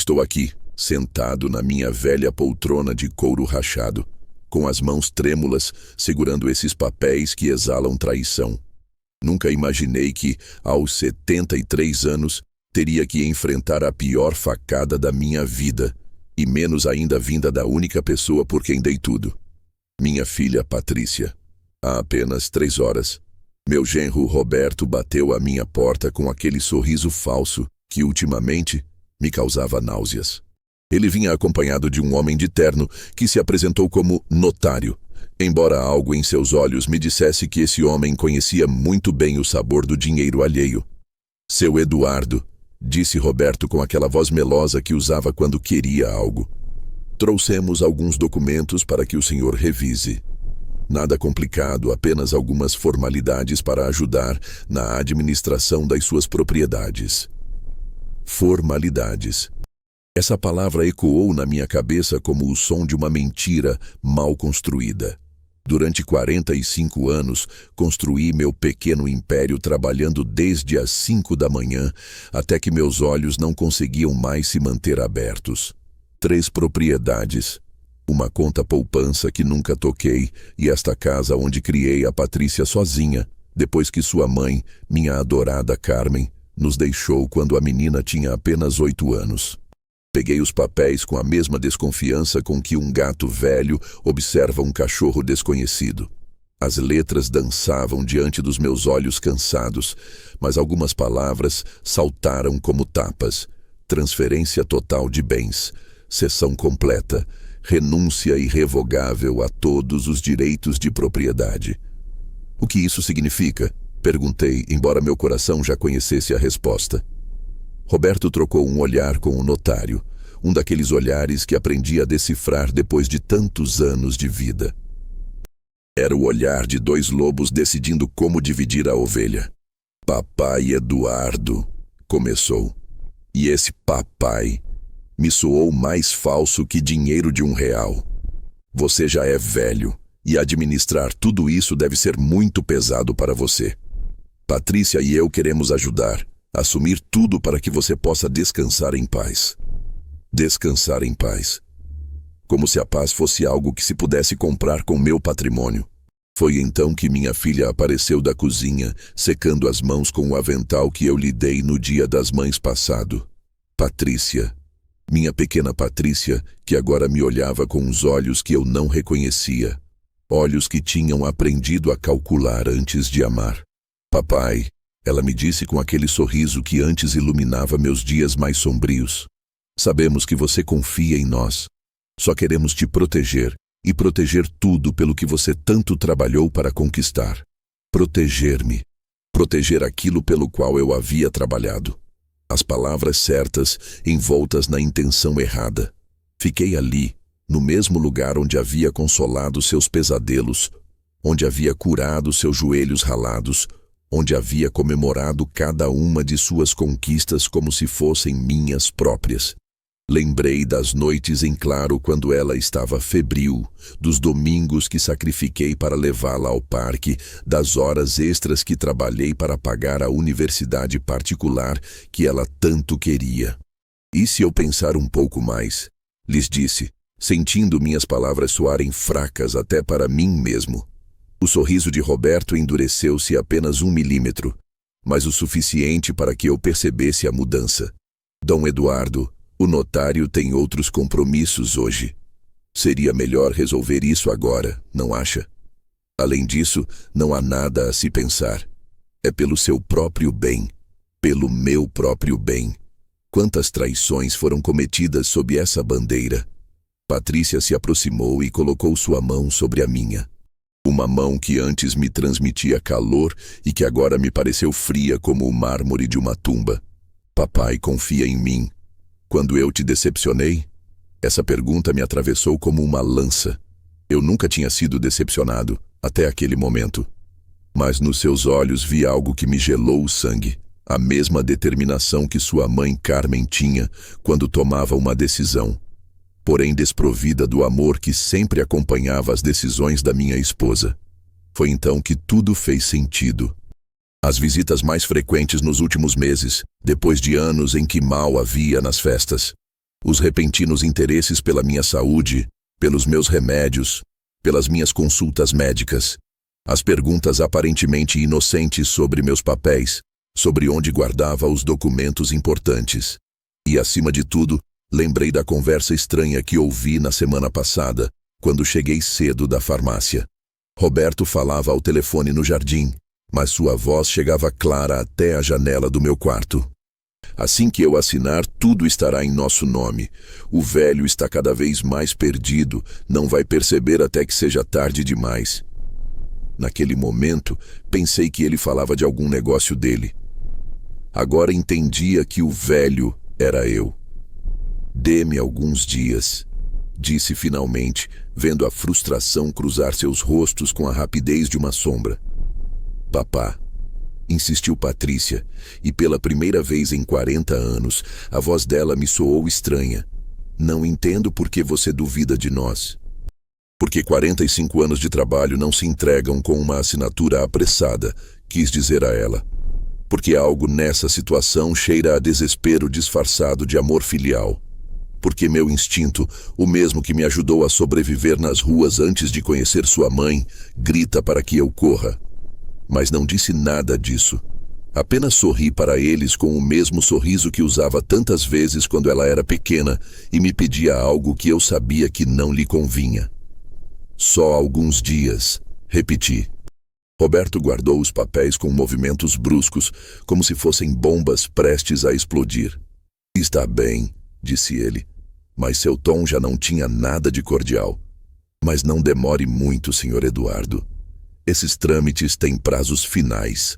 Estou aqui, sentado na minha velha poltrona de couro rachado, com as mãos trêmulas, segurando esses papéis que exalam traição. Nunca imaginei que, aos 73 anos, teria que enfrentar a pior facada da minha vida, e menos ainda vinda da única pessoa por quem dei tudo. Minha filha Patrícia. Há apenas 3 horas, meu genro Roberto bateu à minha porta com aquele sorriso falso que, ultimamente, me causava náuseas. Ele vinha acompanhado de um homem de terno que se apresentou como notário, embora algo em seus olhos me dissesse que esse homem conhecia muito bem o sabor do dinheiro alheio. Seu Eduardo, disse Roberto com aquela voz melosa que usava quando queria algo. Trouxemos alguns documentos para que o senhor revise. Nada complicado, apenas algumas formalidades para ajudar na administração das suas propriedades. Formalidades. Essa palavra ecoou na minha cabeça como o som de uma mentira mal construída. Durante 45 anos, construí meu pequeno império trabalhando desde as 5 da manhã até que meus olhos não conseguiam mais se manter abertos. 3 propriedades, uma conta poupança que nunca toquei e esta casa onde criei a Patrícia sozinha, depois que sua mãe, minha adorada Carmen, nos deixou quando a menina tinha apenas 8 anos. Peguei os papéis com a mesma desconfiança com que um gato velho observa um cachorro desconhecido. As letras dançavam diante dos meus olhos cansados, mas algumas palavras saltaram como tapas. Transferência total de bens, cessão completa, renúncia irrevogável a todos os direitos de propriedade. O que isso significa? Perguntei, embora meu coração já conhecesse a resposta. Roberto trocou um olhar com o notário, um daqueles olhares que aprendi a decifrar depois de tantos anos de vida. Era o olhar de 2 lobos decidindo como dividir a ovelha. Papai Eduardo, começou. E esse papai me soou mais falso que dinheiro de R$1. Você já é velho, e administrar tudo isso deve ser muito pesado para você. Patrícia e eu queremos ajudar. Assumir tudo para que você possa descansar em paz. Descansar em paz. Como se a paz fosse algo que se pudesse comprar com meu patrimônio. Foi então que minha filha apareceu da cozinha, secando as mãos com o avental que eu lhe dei no Dia das Mães passado. Patrícia. Minha pequena Patrícia, que agora me olhava com os olhos que eu não reconhecia. Olhos que tinham aprendido a calcular antes de amar. Papai. Ela me disse com aquele sorriso que antes iluminava meus dias mais sombrios. Sabemos que você confia em nós. Só queremos te proteger e proteger tudo pelo que você tanto trabalhou para conquistar. Proteger-me. Proteger aquilo pelo qual eu havia trabalhado. As palavras certas envoltas na intenção errada. Fiquei ali, no mesmo lugar onde havia consolado seus pesadelos, onde havia curado seus joelhos ralados, onde havia comemorado cada uma de suas conquistas como se fossem minhas próprias. Lembrei das noites em claro quando ela estava febril, dos domingos que sacrifiquei para levá-la ao parque, das horas extras que trabalhei para pagar a universidade particular que ela tanto queria. E se eu pensar um pouco mais, lhes disse, sentindo minhas palavras soarem fracas até para mim mesmo. O sorriso de Roberto endureceu-se apenas 1 milímetro, mas o suficiente para que eu percebesse a mudança. Dom Eduardo, o notário tem outros compromissos hoje. Seria melhor resolver isso agora, não acha? Além disso, não há nada a se pensar. É pelo seu próprio bem, pelo meu próprio bem. Quantas traições foram cometidas sob essa bandeira? Patrícia se aproximou e colocou sua mão sobre a minha. Uma mão que antes me transmitia calor e que agora me pareceu fria como o mármore de uma tumba. Papai confia em mim. Quando eu te decepcionei? Essa pergunta me atravessou como uma lança. Eu nunca tinha sido decepcionado, até aquele momento. Mas nos seus olhos vi algo que me gelou o sangue. A mesma determinação que sua mãe Carmen tinha quando tomava uma decisão. Porém desprovida do amor que sempre acompanhava as decisões da minha esposa. Foi então que tudo fez sentido. As visitas mais frequentes nos últimos meses, depois de anos em que mal havia nas festas. Os repentinos interesses pela minha saúde, pelos meus remédios, pelas minhas consultas médicas. As perguntas aparentemente inocentes sobre meus papéis, sobre onde guardava os documentos importantes. E, acima de tudo, lembrei da conversa estranha que ouvi na semana passada, quando cheguei cedo da farmácia. Roberto falava ao telefone no jardim, mas sua voz chegava clara até a janela do meu quarto. Assim que eu assinar, tudo estará em nosso nome. O velho está cada vez mais perdido, não vai perceber até que seja tarde demais. Naquele momento, pensei que ele falava de algum negócio dele. Agora entendia que o velho era eu. Dê-me alguns dias, disse finalmente, vendo a frustração cruzar seus rostos com a rapidez de uma sombra. Papá, insistiu Patrícia, e pela primeira vez em 40 anos, a voz dela me soou estranha. Não entendo por que você duvida de nós. Porque 45 anos de trabalho não se entregam com uma assinatura apressada, quis dizer a ela. Porque algo nessa situação cheira a desespero disfarçado de amor filial. Porque meu instinto, o mesmo que me ajudou a sobreviver nas ruas antes de conhecer sua mãe, grita para que eu corra. Mas não disse nada disso. Apenas sorri para eles com o mesmo sorriso que usava tantas vezes quando ela era pequena e me pedia algo que eu sabia que não lhe convinha. Só alguns dias, repeti. Roberto guardou os papéis com movimentos bruscos, como se fossem bombas prestes a explodir. Está bem, disse ele, mas seu tom já não tinha nada de cordial. Mas não demore muito, Sr. Eduardo. Esses trâmites têm prazos finais.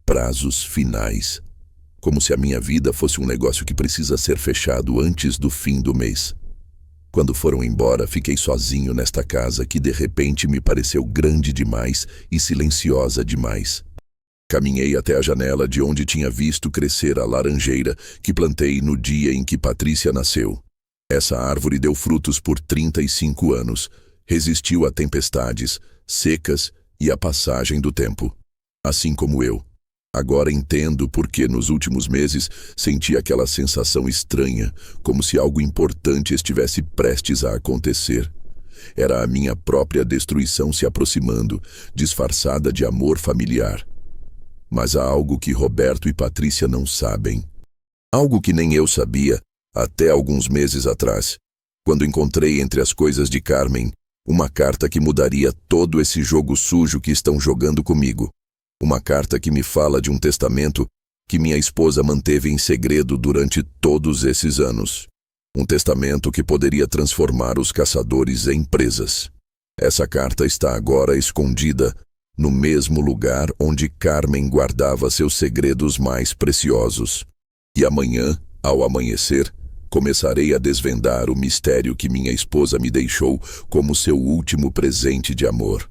Prazos finais. Como se a minha vida fosse um negócio que precisa ser fechado antes do fim do mês. Quando foram embora, fiquei sozinho nesta casa que de repente me pareceu grande demais e silenciosa demais. Caminhei até a janela de onde tinha visto crescer a laranjeira que plantei no dia em que Patrícia nasceu. Essa árvore deu frutos por 35 anos, resistiu a tempestades, secas e a passagem do tempo. Assim como eu. Agora entendo por que nos últimos meses senti aquela sensação estranha, como se algo importante estivesse prestes a acontecer. Era a minha própria destruição se aproximando, disfarçada de amor familiar. Mas há algo que Roberto e Patrícia não sabem. Algo que nem eu sabia até alguns meses atrás, quando encontrei entre as coisas de Carmen uma carta que mudaria todo esse jogo sujo que estão jogando comigo. Uma carta que me fala de um testamento que minha esposa manteve em segredo durante todos esses anos. Um testamento que poderia transformar os caçadores em presas. Essa carta está agora escondida no mesmo lugar onde Carmen guardava seus segredos mais preciosos. E amanhã, ao amanhecer, começarei a desvendar o mistério que minha esposa me deixou como seu último presente de amor.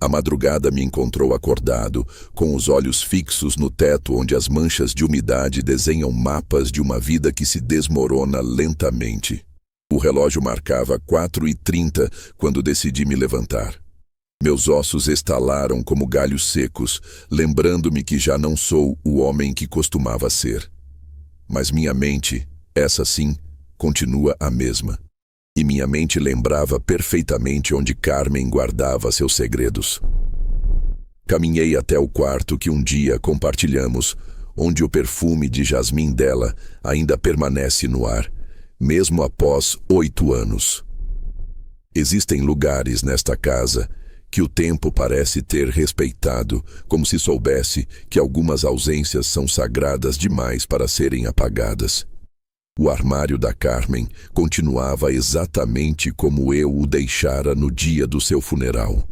A madrugada me encontrou acordado, com os olhos fixos no teto onde as manchas de umidade desenham mapas de uma vida que se desmorona lentamente. O relógio marcava 4h30 quando decidi me levantar. Meus ossos estalaram como galhos secos, lembrando-me que já não sou o homem que costumava ser. Mas minha mente, essa sim, continua a mesma. E minha mente lembrava perfeitamente onde Carmen guardava seus segredos. Caminhei até o quarto que um dia compartilhamos, onde o perfume de jasmim dela ainda permanece no ar, mesmo após 8 anos. Existem lugares nesta casa que o tempo parece ter respeitado, como se soubesse que algumas ausências são sagradas demais para serem apagadas. O armário da Carmen continuava exatamente como eu o deixara no dia do seu funeral.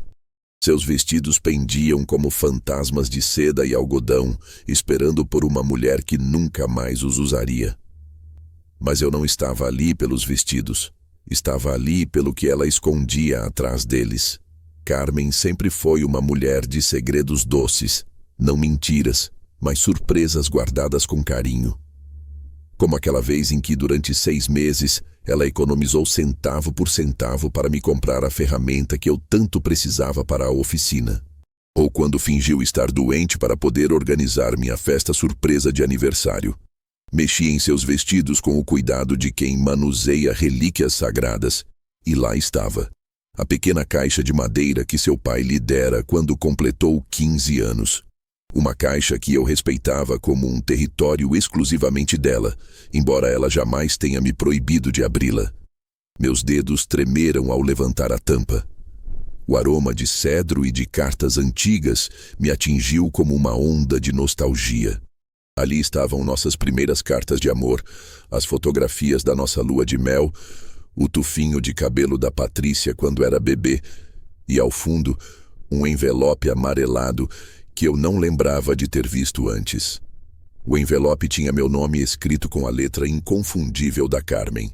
Seus vestidos pendiam como fantasmas de seda e algodão, esperando por uma mulher que nunca mais os usaria. Mas eu não estava ali pelos vestidos. Estava ali pelo que ela escondia atrás deles. Carmen sempre foi uma mulher de segredos doces, não mentiras, mas surpresas guardadas com carinho. Como aquela vez em que, durante 6 meses, ela economizou centavo por centavo para me comprar a ferramenta que eu tanto precisava para a oficina. Ou quando fingiu estar doente para poder organizar minha festa surpresa de aniversário. Mexi em seus vestidos com o cuidado de quem manuseia relíquias sagradas, e lá estava, a pequena caixa de madeira que seu pai lhe dera quando completou 15 anos. Uma caixa que eu respeitava como um território exclusivamente dela, embora ela jamais tenha me proibido de abri-la. Meus dedos tremeram ao levantar a tampa. O aroma de cedro e de cartas antigas me atingiu como uma onda de nostalgia. Ali estavam nossas primeiras cartas de amor, as fotografias da nossa lua de mel, o tufinho de cabelo da Patrícia quando era bebê, e ao fundo, um envelope amarelado que eu não lembrava de ter visto antes. O envelope tinha meu nome escrito com a letra inconfundível da Carmen.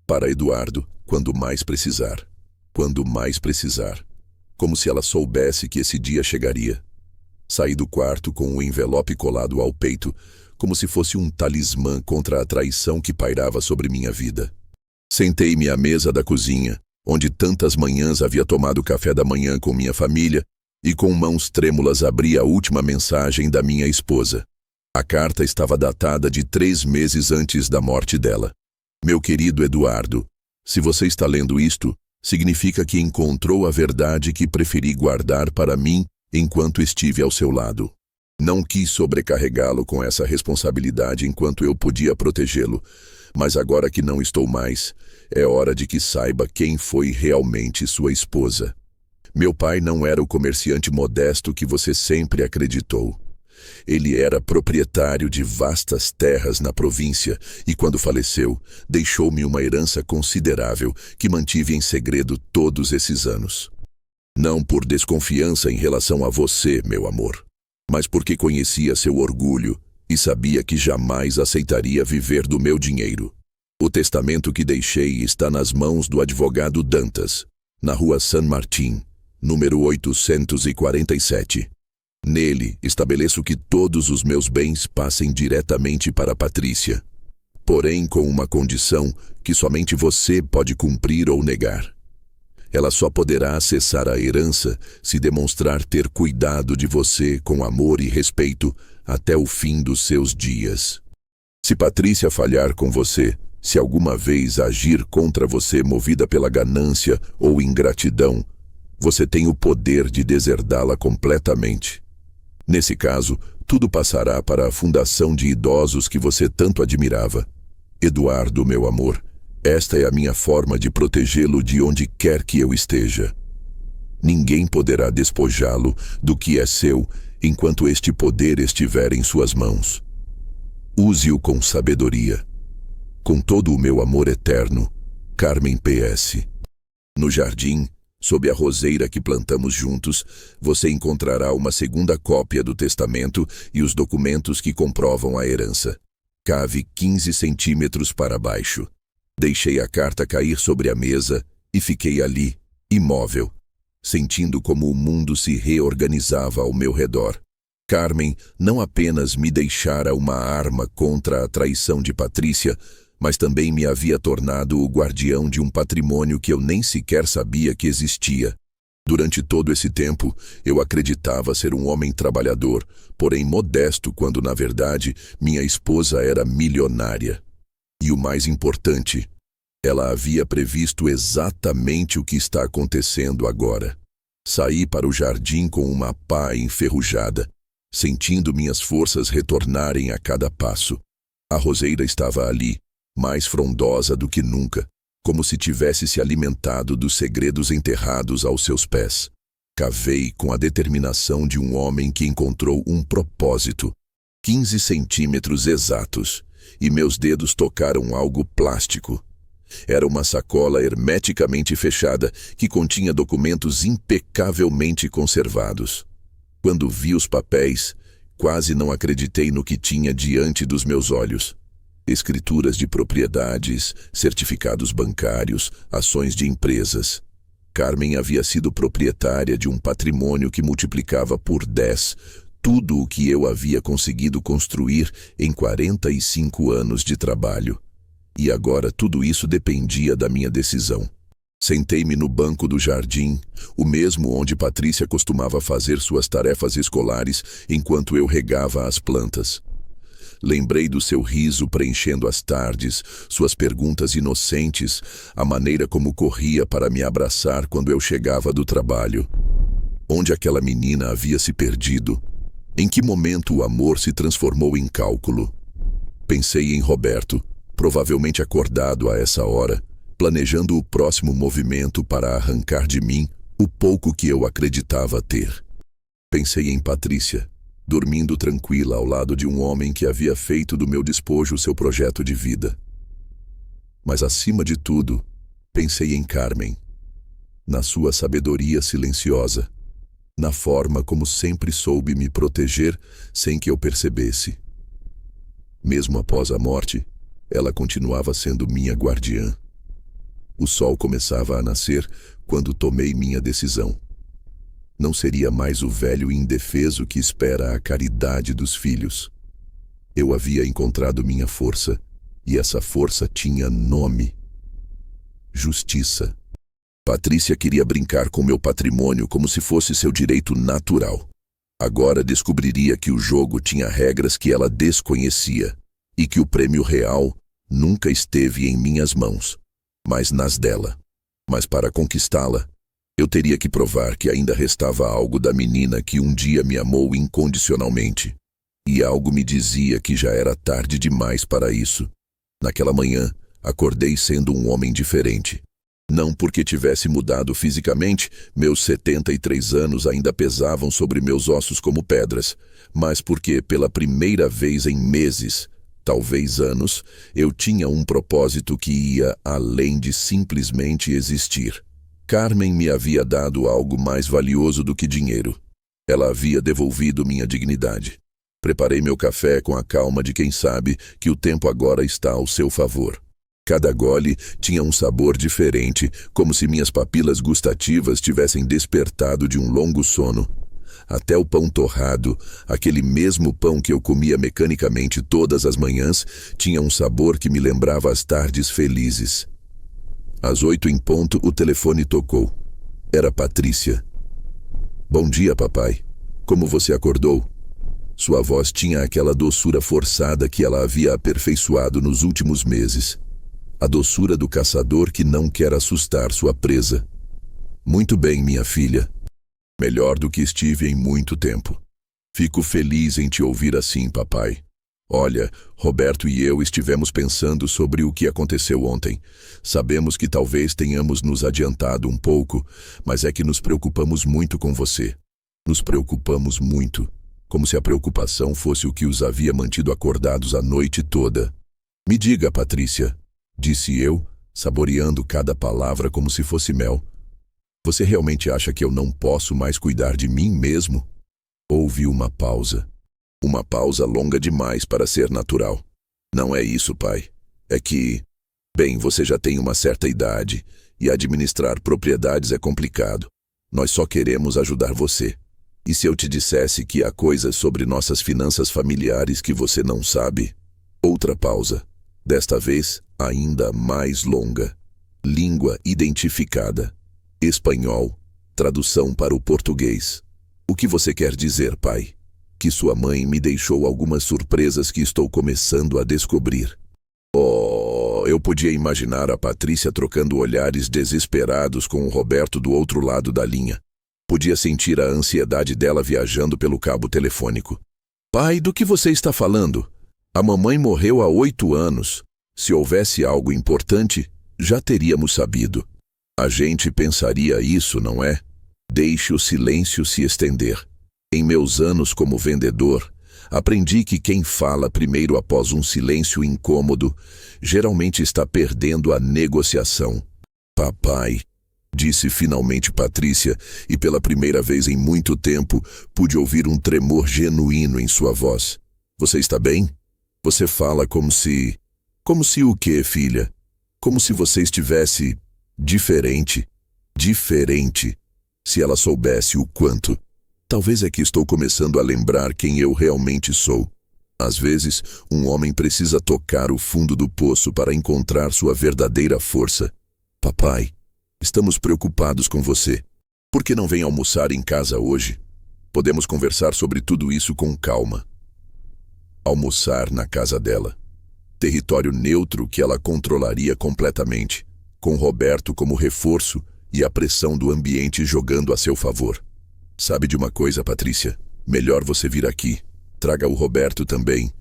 Para Eduardo, quando mais precisar. Quando mais precisar. Como se ela soubesse que esse dia chegaria. Saí do quarto com o envelope colado ao peito, como se fosse um talismã contra a traição que pairava sobre minha vida. Sentei-me à mesa da cozinha, onde tantas manhãs havia tomado café da manhã com minha família, e com mãos trêmulas abri a última mensagem da minha esposa. A carta estava datada de 3 meses antes da morte dela. Meu querido Eduardo, se você está lendo isto, significa que encontrou a verdade que preferi guardar para mim enquanto estive ao seu lado. Não quis sobrecarregá-lo com essa responsabilidade enquanto eu podia protegê-lo, mas agora que não estou mais, é hora de que saiba quem foi realmente sua esposa. Meu pai não era o comerciante modesto que você sempre acreditou. Ele era proprietário de vastas terras na província e, quando faleceu, deixou-me uma herança considerável que mantive em segredo todos esses anos. Não por desconfiança em relação a você, meu amor, mas porque conhecia seu orgulho e sabia que jamais aceitaria viver do meu dinheiro. O testamento que deixei está nas mãos do advogado Dantas, na rua San Martín, número 847. Nele, estabeleço que todos os meus bens passem diretamente para Patrícia, porém com uma condição que somente você pode cumprir ou negar. Ela só poderá acessar a herança se demonstrar ter cuidado de você com amor e respeito até o fim dos seus dias. Se Patrícia falhar com você, se alguma vez agir contra você movida pela ganância ou ingratidão, você tem o poder de deserdá-la completamente. Nesse caso, tudo passará para a fundação de idosos que você tanto admirava. Eduardo, meu amor, esta é a minha forma de protegê-lo de onde quer que eu esteja. Ninguém poderá despojá-lo do que é seu enquanto este poder estiver em suas mãos. Use-o com sabedoria. Com todo o meu amor eterno, Carmen PS. No jardim, sob a roseira que plantamos juntos, você encontrará uma segunda cópia do testamento e os documentos que comprovam a herança. Cave 15 centímetros para baixo. Deixei a carta cair sobre a mesa e fiquei ali, imóvel, sentindo como o mundo se reorganizava ao meu redor. Carmen não apenas me deixara uma arma contra a traição de Patrícia, mas também me havia tornado o guardião de um patrimônio que eu nem sequer sabia que existia. Durante todo esse tempo, eu acreditava ser um homem trabalhador, porém modesto quando, na verdade, minha esposa era milionária. E o mais importante, ela havia previsto exatamente o que está acontecendo agora. Saí para o jardim com uma pá enferrujada, sentindo minhas forças retornarem a cada passo. A roseira estava ali, mais frondosa do que nunca, como se tivesse se alimentado dos segredos enterrados aos seus pés. Cavei com a determinação de um homem que encontrou um propósito. 15 centímetros exatos, e meus dedos tocaram algo plástico. Era uma sacola hermeticamente fechada que continha documentos impecavelmente conservados. Quando vi os papéis, quase não acreditei no que tinha diante dos meus olhos. Escrituras de propriedades, certificados bancários, ações de empresas. Carmen havia sido proprietária de um patrimônio que multiplicava por 10 tudo o que eu havia conseguido construir em 45 anos de trabalho. E agora tudo isso dependia da minha decisão. Sentei-me no banco do jardim, o mesmo onde Patrícia costumava fazer suas tarefas escolares enquanto eu regava as plantas. Lembrei do seu riso preenchendo as tardes, suas perguntas inocentes, a maneira como corria para me abraçar quando eu chegava do trabalho. Onde aquela menina havia se perdido? Em que momento o amor se transformou em cálculo? Pensei em Roberto, provavelmente acordado a essa hora, planejando o próximo movimento para arrancar de mim o pouco que eu acreditava ter. Pensei em Patrícia, dormindo tranquila ao lado de um homem que havia feito do meu despojo seu projeto de vida. Mas acima de tudo, pensei em Carmen, na sua sabedoria silenciosa, na forma como sempre soube me proteger sem que eu percebesse. Mesmo após a morte, ela continuava sendo minha guardiã. O sol começava a nascer quando tomei minha decisão. Não seria mais o velho indefeso que espera a caridade dos filhos. Eu havia encontrado minha força, e essa força tinha nome: justiça. Patrícia queria brincar com meu patrimônio como se fosse seu direito natural. Agora descobriria que o jogo tinha regras que ela desconhecia, e que o prêmio real nunca esteve em minhas mãos, mas nas dela. Mas para conquistá-la, eu teria que provar que ainda restava algo da menina que um dia me amou incondicionalmente. E algo me dizia que já era tarde demais para isso. Naquela manhã, acordei sendo um homem diferente. Não porque tivesse mudado fisicamente, meus 73 anos ainda pesavam sobre meus ossos como pedras, mas porque, pela primeira vez em meses, talvez anos, eu tinha um propósito que ia além de simplesmente existir. Carmen me havia dado algo mais valioso do que dinheiro. Ela havia devolvido minha dignidade. Preparei meu café com a calma de quem sabe que o tempo agora está ao seu favor. Cada gole tinha um sabor diferente, como se minhas papilas gustativas tivessem despertado de um longo sono. Até o pão torrado, aquele mesmo pão que eu comia mecanicamente todas as manhãs, tinha um sabor que me lembrava as tardes felizes. Às 8 em ponto, o telefone tocou. Era Patrícia. Bom dia, papai. Como você acordou? Sua voz tinha aquela doçura forçada que ela havia aperfeiçoado nos últimos meses. A doçura do caçador que não quer assustar sua presa. Muito bem, minha filha. Melhor do que estive em muito tempo. Fico feliz em te ouvir assim, papai. Olha, Roberto e eu estivemos pensando sobre o que aconteceu ontem. Sabemos que talvez tenhamos nos adiantado um pouco, mas é que nos preocupamos muito com você. Nos preocupamos muito, como se a preocupação fosse o que os havia mantido acordados a noite toda. Me diga, Patrícia, disse eu, saboreando cada palavra como se fosse mel. Você realmente acha que eu não posso mais cuidar de mim mesmo? Houve uma pausa. Uma pausa longa demais para ser natural. Não é isso, pai. É que, bem, você já tem uma certa idade e administrar propriedades é complicado. Nós só queremos ajudar você. E se eu te dissesse que há coisas sobre nossas finanças familiares que você não sabe? Outra pausa. Desta vez, ainda mais longa. Língua identificada. Espanhol. Tradução para o português. O que você quer dizer, pai? Que sua mãe me deixou algumas surpresas que estou começando a descobrir. Oh, eu podia imaginar a Patrícia trocando olhares desesperados com o Roberto do outro lado da linha. Podia sentir a ansiedade dela viajando pelo cabo telefônico. Pai, do que você está falando? A mamãe morreu há 8 anos. Se houvesse algo importante, já teríamos sabido. A gente pensaria isso, não é? Deixe o silêncio se estender. Em meus anos como vendedor, aprendi que quem fala primeiro após um silêncio incômodo, geralmente está perdendo a negociação. Papai, disse finalmente Patrícia, e pela primeira vez em muito tempo, pude ouvir um tremor genuíno em sua voz. Você está bem? Você fala como se... Como se o quê, filha? Como se você estivesse... diferente. Diferente. Se ela soubesse o quanto... Talvez é que estou começando a lembrar quem eu realmente sou. Às vezes, um homem precisa tocar o fundo do poço para encontrar sua verdadeira força. Papai, estamos preocupados com você. Por que não vem almoçar em casa hoje? Podemos conversar sobre tudo isso com calma. Almoçar na casa dela. Território neutro que ela controlaria completamente, com Roberto como reforço e a pressão do ambiente jogando a seu favor. Sabe de uma coisa, Patrícia? Melhor você vir aqui. Traga o Roberto também.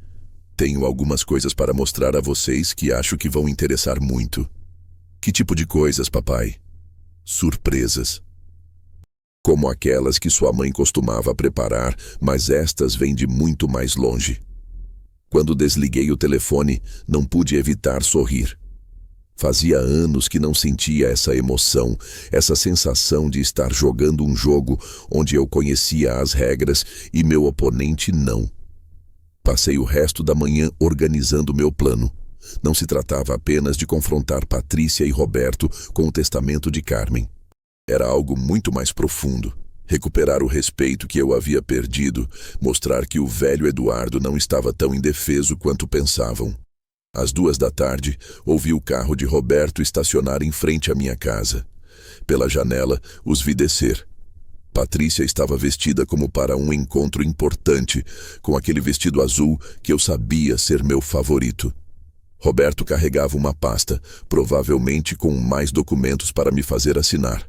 Tenho algumas coisas para mostrar a vocês que acho que vão interessar muito. Que tipo de coisas, papai? Surpresas. Como aquelas que sua mãe costumava preparar, mas estas vêm de muito mais longe. Quando desliguei o telefone, não pude evitar sorrir. Fazia anos que não sentia essa emoção, essa sensação de estar jogando um jogo onde eu conhecia as regras e meu oponente não. Passei o resto da manhã organizando meu plano. Não se tratava apenas de confrontar Patrícia e Roberto com o testamento de Carmen. Era algo muito mais profundo. Recuperar o respeito que eu havia perdido, mostrar que o velho Eduardo não estava tão indefeso quanto pensavam. Às 2 da tarde, ouvi o carro de Roberto estacionar em frente à minha casa. Pela janela, os vi descer. Patrícia estava vestida como para um encontro importante, com aquele vestido azul que eu sabia ser meu favorito. Roberto carregava uma pasta, provavelmente com mais documentos para me fazer assinar.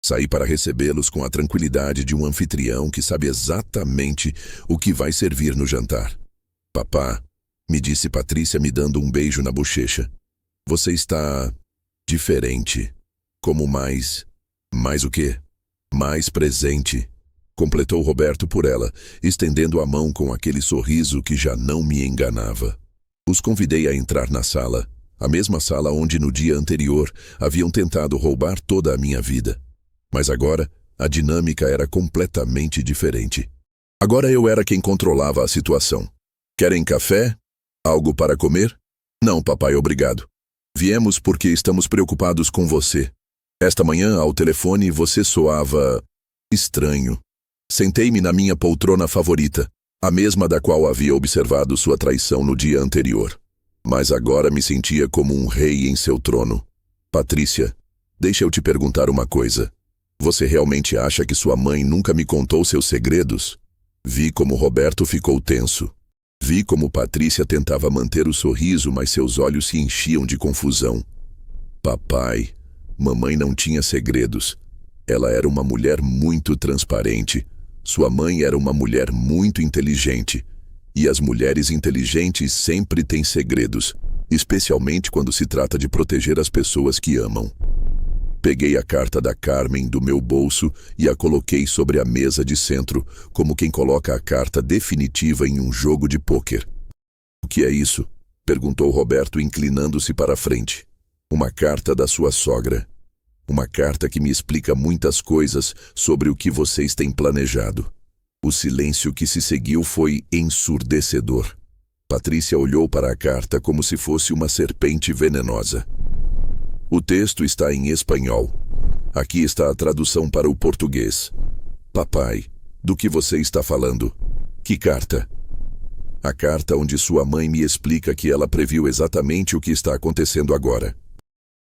Saí para recebê-los com a tranquilidade de um anfitrião que sabe exatamente o que vai servir no jantar. Papá, me disse Patrícia me dando um beijo na bochecha. Você está diferente. Como mais o quê? Mais presente. Completou Roberto por ela, estendendo a mão com aquele sorriso que já não me enganava. Os convidei a entrar na sala, a mesma sala onde no dia anterior haviam tentado roubar toda a minha vida. Mas agora, a dinâmica era completamente diferente. Agora eu era quem controlava a situação. Querem café? Algo para comer? Não, papai, obrigado. Viemos porque estamos preocupados com você. Esta manhã, ao telefone, você soava estranho. Sentei-me na minha poltrona favorita, a mesma da qual havia observado sua traição no dia anterior. Mas agora me sentia como um rei em seu trono. Patrícia, deixa eu te perguntar uma coisa. Você realmente acha que sua mãe nunca me contou seus segredos? Vi como Roberto ficou tenso. Vi como Patrícia tentava manter o sorriso, mas seus olhos se enchiam de confusão. Papai, mamãe não tinha segredos. Ela era uma mulher muito transparente. Sua mãe era uma mulher muito inteligente. E as mulheres inteligentes sempre têm segredos, especialmente quando se trata de proteger as pessoas que amam. Peguei a carta da Carmen do meu bolso e a coloquei sobre a mesa de centro, como quem coloca a carta definitiva em um jogo de pôquer. O que é isso? Perguntou Roberto, inclinando-se para a frente. Uma carta da sua sogra. Uma carta que me explica muitas coisas sobre o que vocês têm planejado. O silêncio que se seguiu foi ensurdecedor. Patrícia olhou para a carta como se fosse uma serpente venenosa. O texto está em espanhol. Aqui está a tradução para o português. Papai, do que você está falando? Que carta? A carta onde sua mãe me explica que ela previu exatamente o que está acontecendo agora.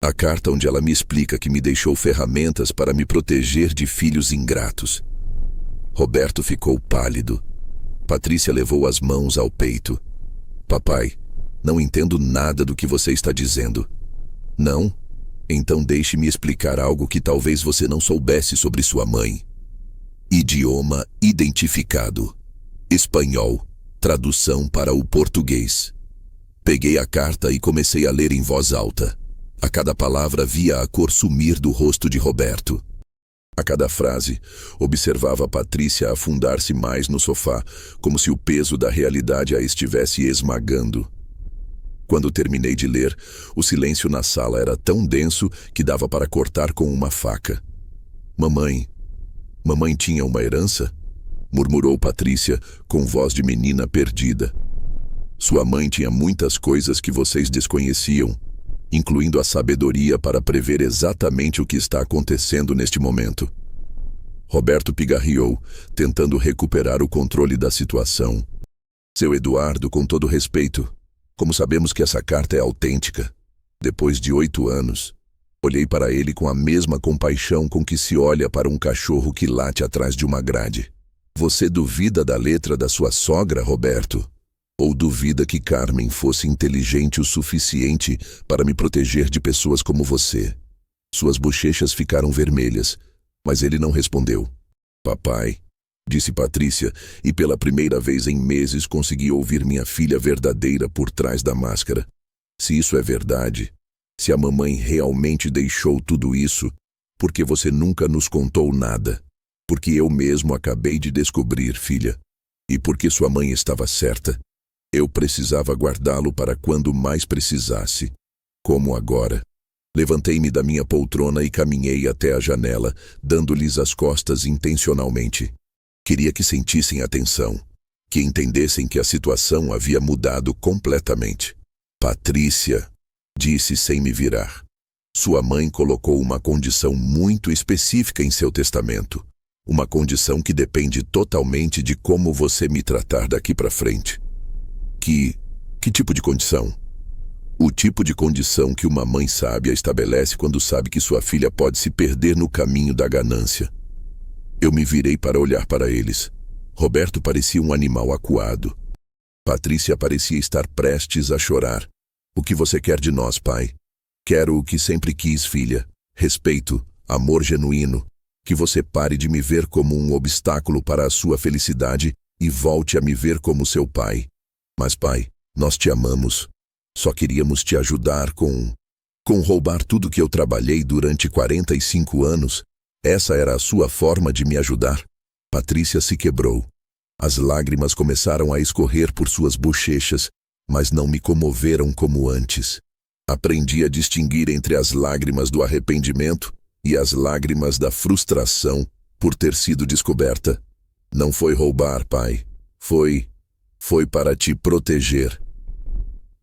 A carta onde ela me explica que me deixou ferramentas para me proteger de filhos ingratos. Roberto ficou pálido. Patrícia levou as mãos ao peito. Papai, não entendo nada do que você está dizendo. Não? Então deixe-me explicar algo que talvez você não soubesse sobre sua mãe. Idioma identificado. Espanhol. Tradução para o português. Peguei a carta e comecei a ler em voz alta. A cada palavra via a cor sumir do rosto de Roberto. A cada frase, observava Patrícia afundar-se mais no sofá, como se o peso da realidade a estivesse esmagando. Quando terminei de ler, o silêncio na sala era tão denso que dava para cortar com uma faca. Mamãe tinha uma herança? Murmurou Patrícia, com voz de menina perdida. Sua mãe tinha muitas coisas que vocês desconheciam, incluindo a sabedoria para prever exatamente o que está acontecendo neste momento. Roberto pigarreou, tentando recuperar o controle da situação. Seu Eduardo, com todo respeito, como sabemos que essa carta é autêntica? Depois de 8 anos, olhei para ele com a mesma compaixão com que se olha para um cachorro que late atrás de uma grade. Você duvida da letra da sua sogra, Roberto? Ou duvida que Carmen fosse inteligente o suficiente para me proteger de pessoas como você? Suas bochechas ficaram vermelhas, mas ele não respondeu. Papai, disse Patrícia, e pela primeira vez em meses consegui ouvir minha filha verdadeira por trás da máscara. Se isso é verdade, se a mamãe realmente deixou tudo isso, por que você nunca nos contou nada? Porque eu mesmo acabei de descobrir, filha. E porque sua mãe estava certa. Eu precisava guardá-lo para quando mais precisasse. Como agora. Levantei-me da minha poltrona e caminhei até a janela, dando-lhes as costas intencionalmente. Queria que sentissem atenção, que entendessem que a situação havia mudado completamente. Patrícia, disse sem me virar. Sua mãe colocou uma condição muito específica em seu testamento. Uma condição que depende totalmente de como você me tratar daqui para frente. Que tipo de condição? O tipo de condição que uma mãe sábia estabelece quando sabe que sua filha pode se perder no caminho da ganância. Eu me virei para olhar para eles. Roberto parecia um animal acuado. Patrícia parecia estar prestes a chorar. O que você quer de nós, pai? Quero o que sempre quis, filha. Respeito, amor genuíno. Que você pare de me ver como um obstáculo para a sua felicidade e volte a me ver como seu pai. Mas, pai, nós te amamos. Só queríamos te ajudar com roubar tudo que eu trabalhei durante 45 anos. Essa era a sua forma de me ajudar? Patrícia se quebrou. As lágrimas começaram a escorrer por suas bochechas, mas não me comoveram como antes. Aprendi a distinguir entre as lágrimas do arrependimento e as lágrimas da frustração por ter sido descoberta. Não foi roubar, pai. Foi para te proteger.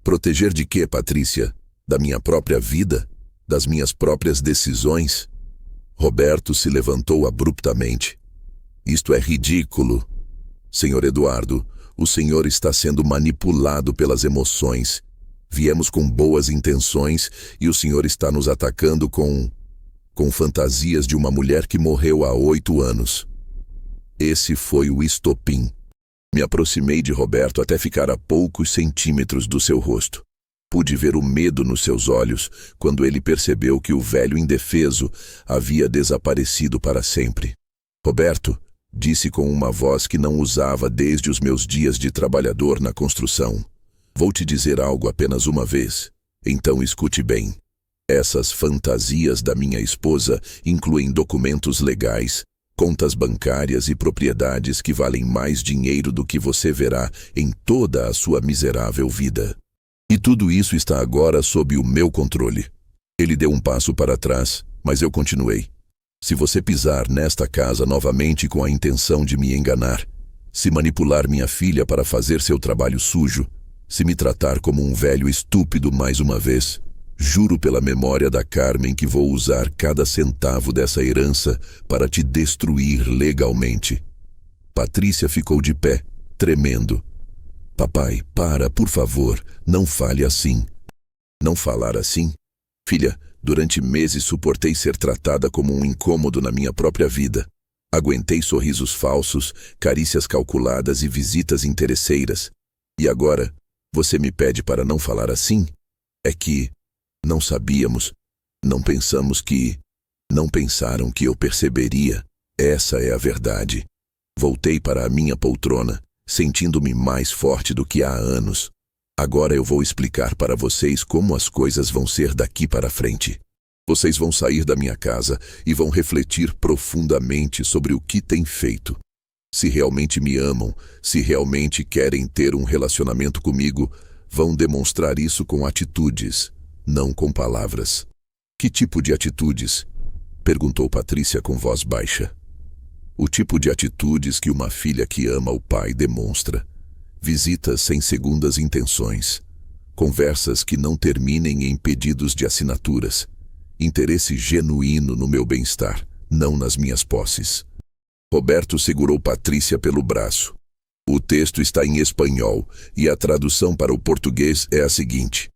Proteger de quê, Patrícia? Da minha própria vida? Das minhas próprias decisões? Roberto se levantou abruptamente. Isto é ridículo. Senhor Eduardo, o senhor está sendo manipulado pelas emoções. Viemos com boas intenções e o senhor está nos atacando com fantasias de uma mulher que morreu há 8 anos. Esse foi o estopim. Me aproximei de Roberto até ficar a poucos centímetros do seu rosto. Pude ver o medo nos seus olhos quando ele percebeu que o velho indefeso havia desaparecido para sempre. Roberto, disse com uma voz que não usava desde os meus dias de trabalhador na construção. Vou te dizer algo apenas uma vez, então escute bem. Essas fantasias da minha esposa incluem documentos legais, contas bancárias e propriedades que valem mais dinheiro do que você verá em toda a sua miserável vida. E tudo isso está agora sob o meu controle. Ele deu um passo para trás, mas eu continuei. Se você pisar nesta casa novamente com a intenção de me enganar, se manipular minha filha para fazer seu trabalho sujo, se me tratar como um velho estúpido mais uma vez, juro pela memória da Carmen que vou usar cada centavo dessa herança para te destruir legalmente. Patrícia ficou de pé, tremendo. Papai, para, por favor, não fale assim. Não falar assim? Filha, durante meses suportei ser tratada como um incômodo na minha própria vida. Aguentei sorrisos falsos, carícias calculadas e visitas interesseiras. E agora, você me pede para não falar assim? É que não sabíamos, não pensaram que eu perceberia. Essa é a verdade. Voltei para a minha poltrona, sentindo-me mais forte do que há anos. Agora eu vou explicar para vocês como as coisas vão ser daqui para frente. Vocês vão sair da minha casa e vão refletir profundamente sobre o que têm feito. Se realmente me amam, se realmente querem ter um relacionamento comigo, vão demonstrar isso com atitudes, não com palavras. Que tipo de atitudes? Perguntou Patrícia com voz baixa. O tipo de atitudes que uma filha que ama o pai demonstra. Visitas sem segundas intenções. Conversas que não terminem em pedidos de assinaturas. Interesse genuíno no meu bem-estar, não nas minhas posses. Roberto segurou Patrícia pelo braço. O texto está em espanhol e a tradução para o português é a seguinte: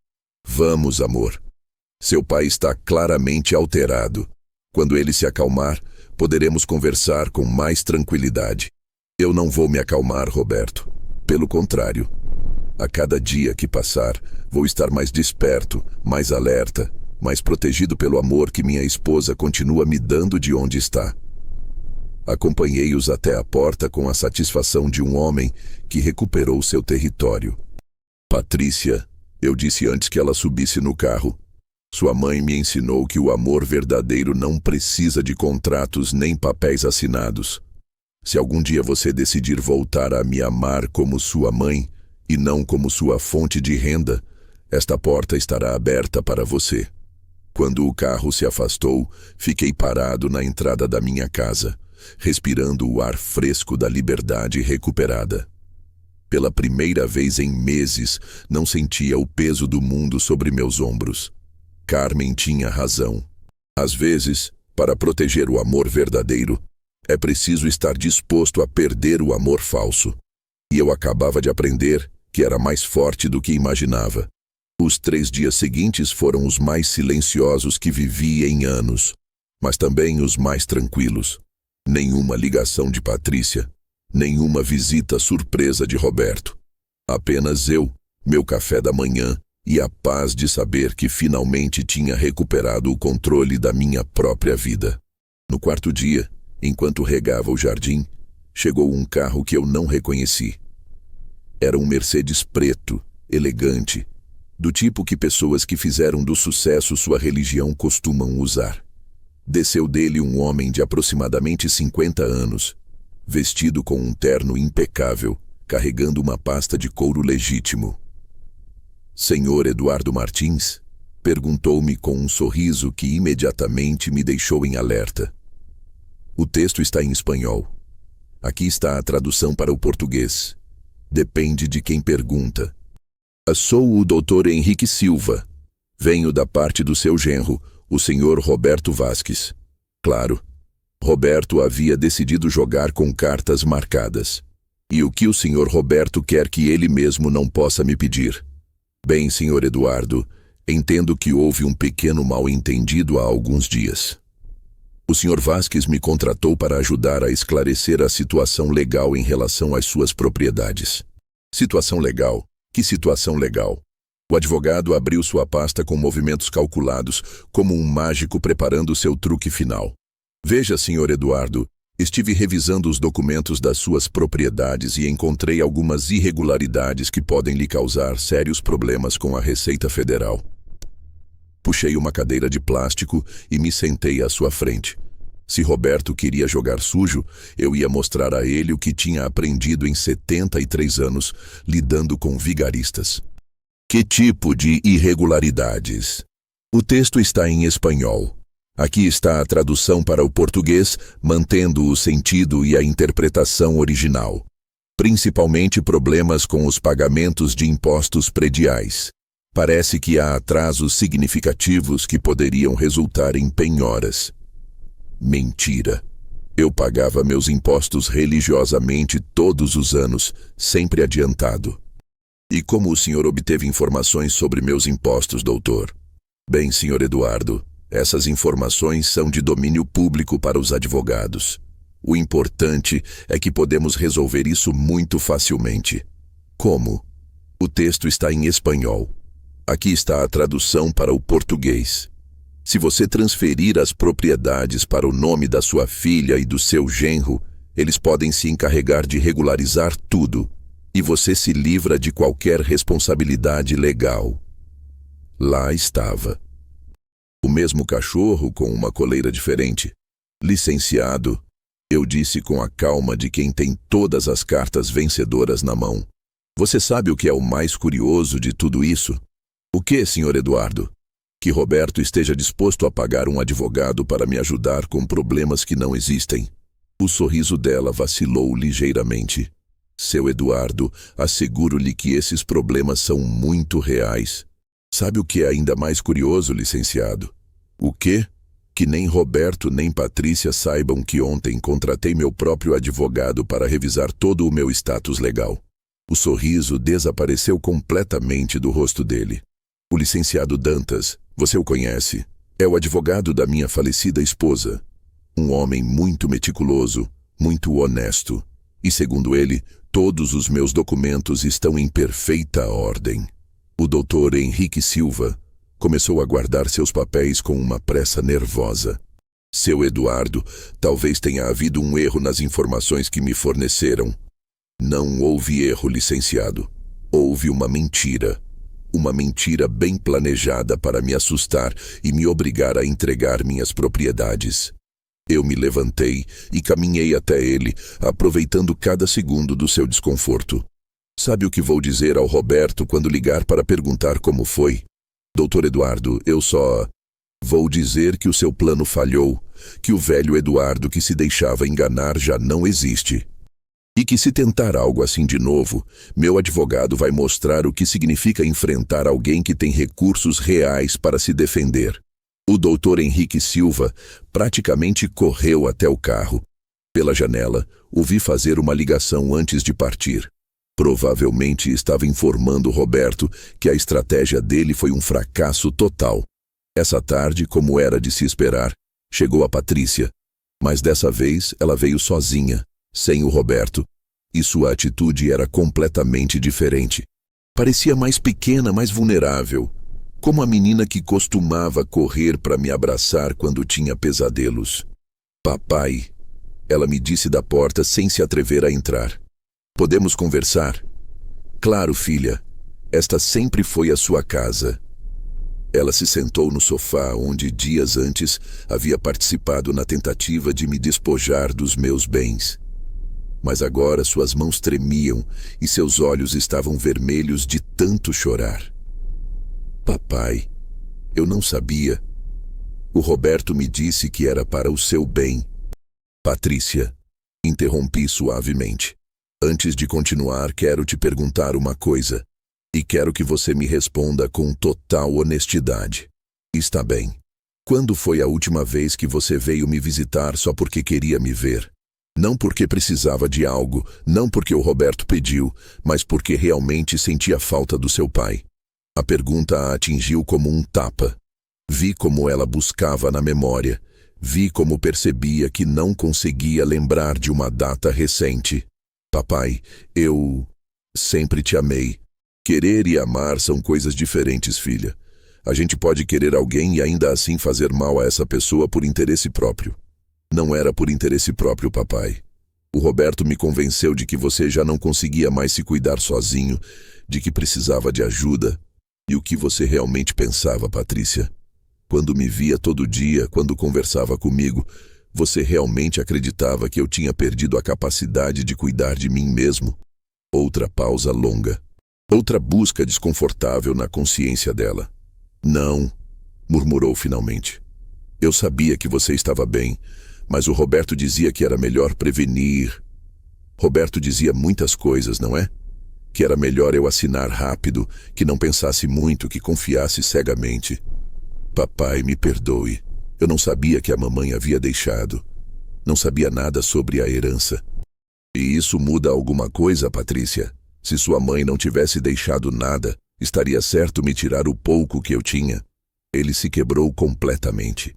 Vamos, amor. Seu pai está claramente alterado. Quando ele se acalmar, poderemos conversar com mais tranquilidade. Eu não vou me acalmar, Roberto. Pelo contrário. A cada dia que passar, vou estar mais desperto, mais alerta, mais protegido pelo amor que minha esposa continua me dando de onde está. Acompanhei-os até a porta com a satisfação de um homem que recuperou seu território. Patrícia, eu disse antes que ela subisse no carro. Sua mãe me ensinou que o amor verdadeiro não precisa de contratos nem papéis assinados. Se algum dia você decidir voltar a me amar como sua mãe e não como sua fonte de renda, esta porta estará aberta para você. Quando o carro se afastou, fiquei parado na entrada da minha casa, respirando o ar fresco da liberdade recuperada. Pela primeira vez em meses, não sentia o peso do mundo sobre meus ombros. Carmen tinha razão. Às vezes, para proteger o amor verdadeiro, é preciso estar disposto a perder o amor falso. E eu acabava de aprender que era mais forte do que imaginava. Os 3 dias seguintes foram os mais silenciosos que vivi em anos, mas também os mais tranquilos. Nenhuma ligação de Patrícia, nenhuma visita surpresa de Roberto. Apenas eu, meu café da manhã e a paz de saber que finalmente tinha recuperado o controle da minha própria vida. No 4º dia, enquanto regava o jardim, chegou um carro que eu não reconheci. Era um Mercedes preto, elegante, do tipo que pessoas que fizeram do sucesso sua religião costumam usar. Desceu dele um homem de aproximadamente 50 anos, vestido com um terno impecável, carregando uma pasta de couro legítimo. Senhor Eduardo Martins? Perguntou-me com um sorriso que imediatamente me deixou em alerta. O texto está em espanhol. Aqui está a tradução para o português. Depende de quem pergunta. Sou o Dr. Henrique Silva. Venho da parte do seu genro, o Sr. Roberto Vasques. Claro, Roberto havia decidido jogar com cartas marcadas. E o que o Sr. Roberto quer que ele mesmo não possa me pedir? Bem, Sr. Eduardo, entendo que houve um pequeno mal-entendido há alguns dias. O Sr. Vasques me contratou para ajudar a esclarecer a situação legal em relação às suas propriedades. Situação legal? Que situação legal? O advogado abriu sua pasta com movimentos calculados, como um mágico preparando seu truque final. Veja, Sr. Eduardo, estive revisando os documentos das suas propriedades e encontrei algumas irregularidades que podem lhe causar sérios problemas com a Receita Federal. Puxei uma cadeira de plástico e me sentei à sua frente. Se Roberto queria jogar sujo, eu ia mostrar a ele o que tinha aprendido em 73 anos, lidando com vigaristas. Que tipo de irregularidades? O texto está em espanhol. Aqui está a tradução para o português, mantendo o sentido e a interpretação original. Principalmente problemas com os pagamentos de impostos prediais. Parece que há atrasos significativos que poderiam resultar em penhoras. Mentira. Eu pagava meus impostos religiosamente todos os anos, sempre adiantado. E como o senhor obteve informações sobre meus impostos, doutor? Bem, senhor Eduardo, essas informações são de domínio público para os advogados. O importante é que podemos resolver isso muito facilmente. Como? O texto está em espanhol. Aqui está a tradução para o português. Se você transferir as propriedades para o nome da sua filha e do seu genro, eles podem se encarregar de regularizar tudo, e você se livra de qualquer responsabilidade legal. Lá estava. O mesmo cachorro com uma coleira diferente. Licenciado, eu disse com a calma de quem tem todas as cartas vencedoras na mão. Você sabe o que é o mais curioso de tudo isso? O que, Sr. Eduardo? Que Roberto esteja disposto a pagar um advogado para me ajudar com problemas que não existem. O sorriso dela vacilou ligeiramente. Seu Eduardo, asseguro-lhe que esses problemas são muito reais. Sabe o que é ainda mais curioso, licenciado? O quê? Que nem Roberto nem Patrícia saibam que ontem contratei meu próprio advogado para revisar todo o meu status legal. O sorriso desapareceu completamente do rosto dele. O licenciado Dantas, você o conhece? É o advogado da minha falecida esposa. Um homem muito meticuloso, muito honesto. E segundo ele, Todos os meus documentos estão em perfeita ordem. O Dr. Henrique Silva começou a guardar seus papéis com uma pressa nervosa. Seu Eduardo, talvez tenha havido um erro nas informações que me forneceram. Não houve erro, licenciado. Houve uma mentira. Uma mentira bem planejada para me assustar e me obrigar a entregar minhas propriedades. Eu me levantei e caminhei até ele, aproveitando cada segundo do seu desconforto. Sabe o que vou dizer ao Roberto quando ligar para perguntar como foi? Doutor Eduardo, eu só... Vou dizer que o seu plano falhou, que o velho Eduardo que se deixava enganar já não existe. E que se tentar algo assim de novo, meu advogado vai mostrar o que significa enfrentar alguém que tem recursos reais para se defender. O Dr. Henrique Silva praticamente correu até o carro. Pela janela, o vi fazer uma ligação antes de partir. Provavelmente estava informando Roberto que a estratégia dele foi um fracasso total. Essa tarde, como era de se esperar, chegou a Patrícia. Mas dessa vez ela veio sozinha, sem o Roberto, e sua atitude era completamente diferente. Parecia mais pequena, mais vulnerável, como a menina que costumava correr para me abraçar quando tinha pesadelos. Papai, ela me disse da porta sem se atrever a entrar. Podemos conversar? Claro, filha. Esta sempre foi a sua casa. Ela se sentou no sofá onde, dias antes, havia participado na tentativa de me despojar dos meus bens. Mas agora suas mãos tremiam e seus olhos estavam vermelhos de tanto chorar. Papai, eu não sabia. O Roberto me disse que era para o seu bem. Patrícia, interrompi suavemente. Antes de continuar, quero te perguntar uma coisa. E quero que você me responda com total honestidade. Está bem. Quando foi a última vez que você veio me visitar só porque queria me ver? Não porque precisava de algo, não porque o Roberto pediu, mas porque realmente sentia falta do seu pai. A pergunta a atingiu como um tapa. Vi como ela buscava na memória. Vi como percebia que não conseguia lembrar de uma data recente. Papai, eu sempre te amei. Querer e amar são coisas diferentes, filha. A gente pode querer alguém e ainda assim fazer mal a essa pessoa por interesse próprio. Não era por interesse próprio, papai. O Roberto me convenceu de que você já não conseguia mais se cuidar sozinho, de que precisava de ajuda. E o que você realmente pensava, Patrícia? Quando me via todo dia, quando conversava comigo, você realmente acreditava que eu tinha perdido a capacidade de cuidar de mim mesmo? Outra pausa longa. Outra busca desconfortável na consciência dela. Não, murmurou finalmente. Eu sabia que você estava bem, mas o Roberto dizia que era melhor prevenir. Roberto dizia muitas coisas, não é? Que era melhor eu assinar rápido, que não pensasse muito, que confiasse cegamente. Papai, me perdoe. Eu não sabia que a mamãe havia deixado. Não sabia nada sobre a herança. E isso muda alguma coisa, Patrícia? Se sua mãe não tivesse deixado nada, estaria certo me tirar o pouco que eu tinha. Ele se quebrou completamente.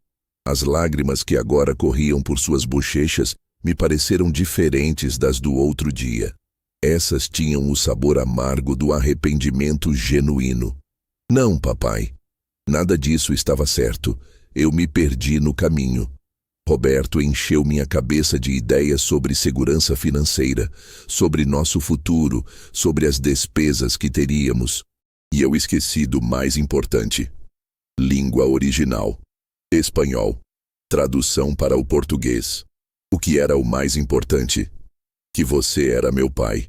As lágrimas que agora corriam por suas bochechas me pareceram diferentes das do outro dia. Essas tinham o sabor amargo do arrependimento genuíno. Não, papai. Nada disso estava certo. Eu me perdi no caminho. Roberto encheu minha cabeça de ideias sobre segurança financeira, sobre nosso futuro, sobre as despesas que teríamos. E eu esqueci do mais importante. Língua original. Espanhol. Tradução para o português. O que era o mais importante? Que você era meu pai.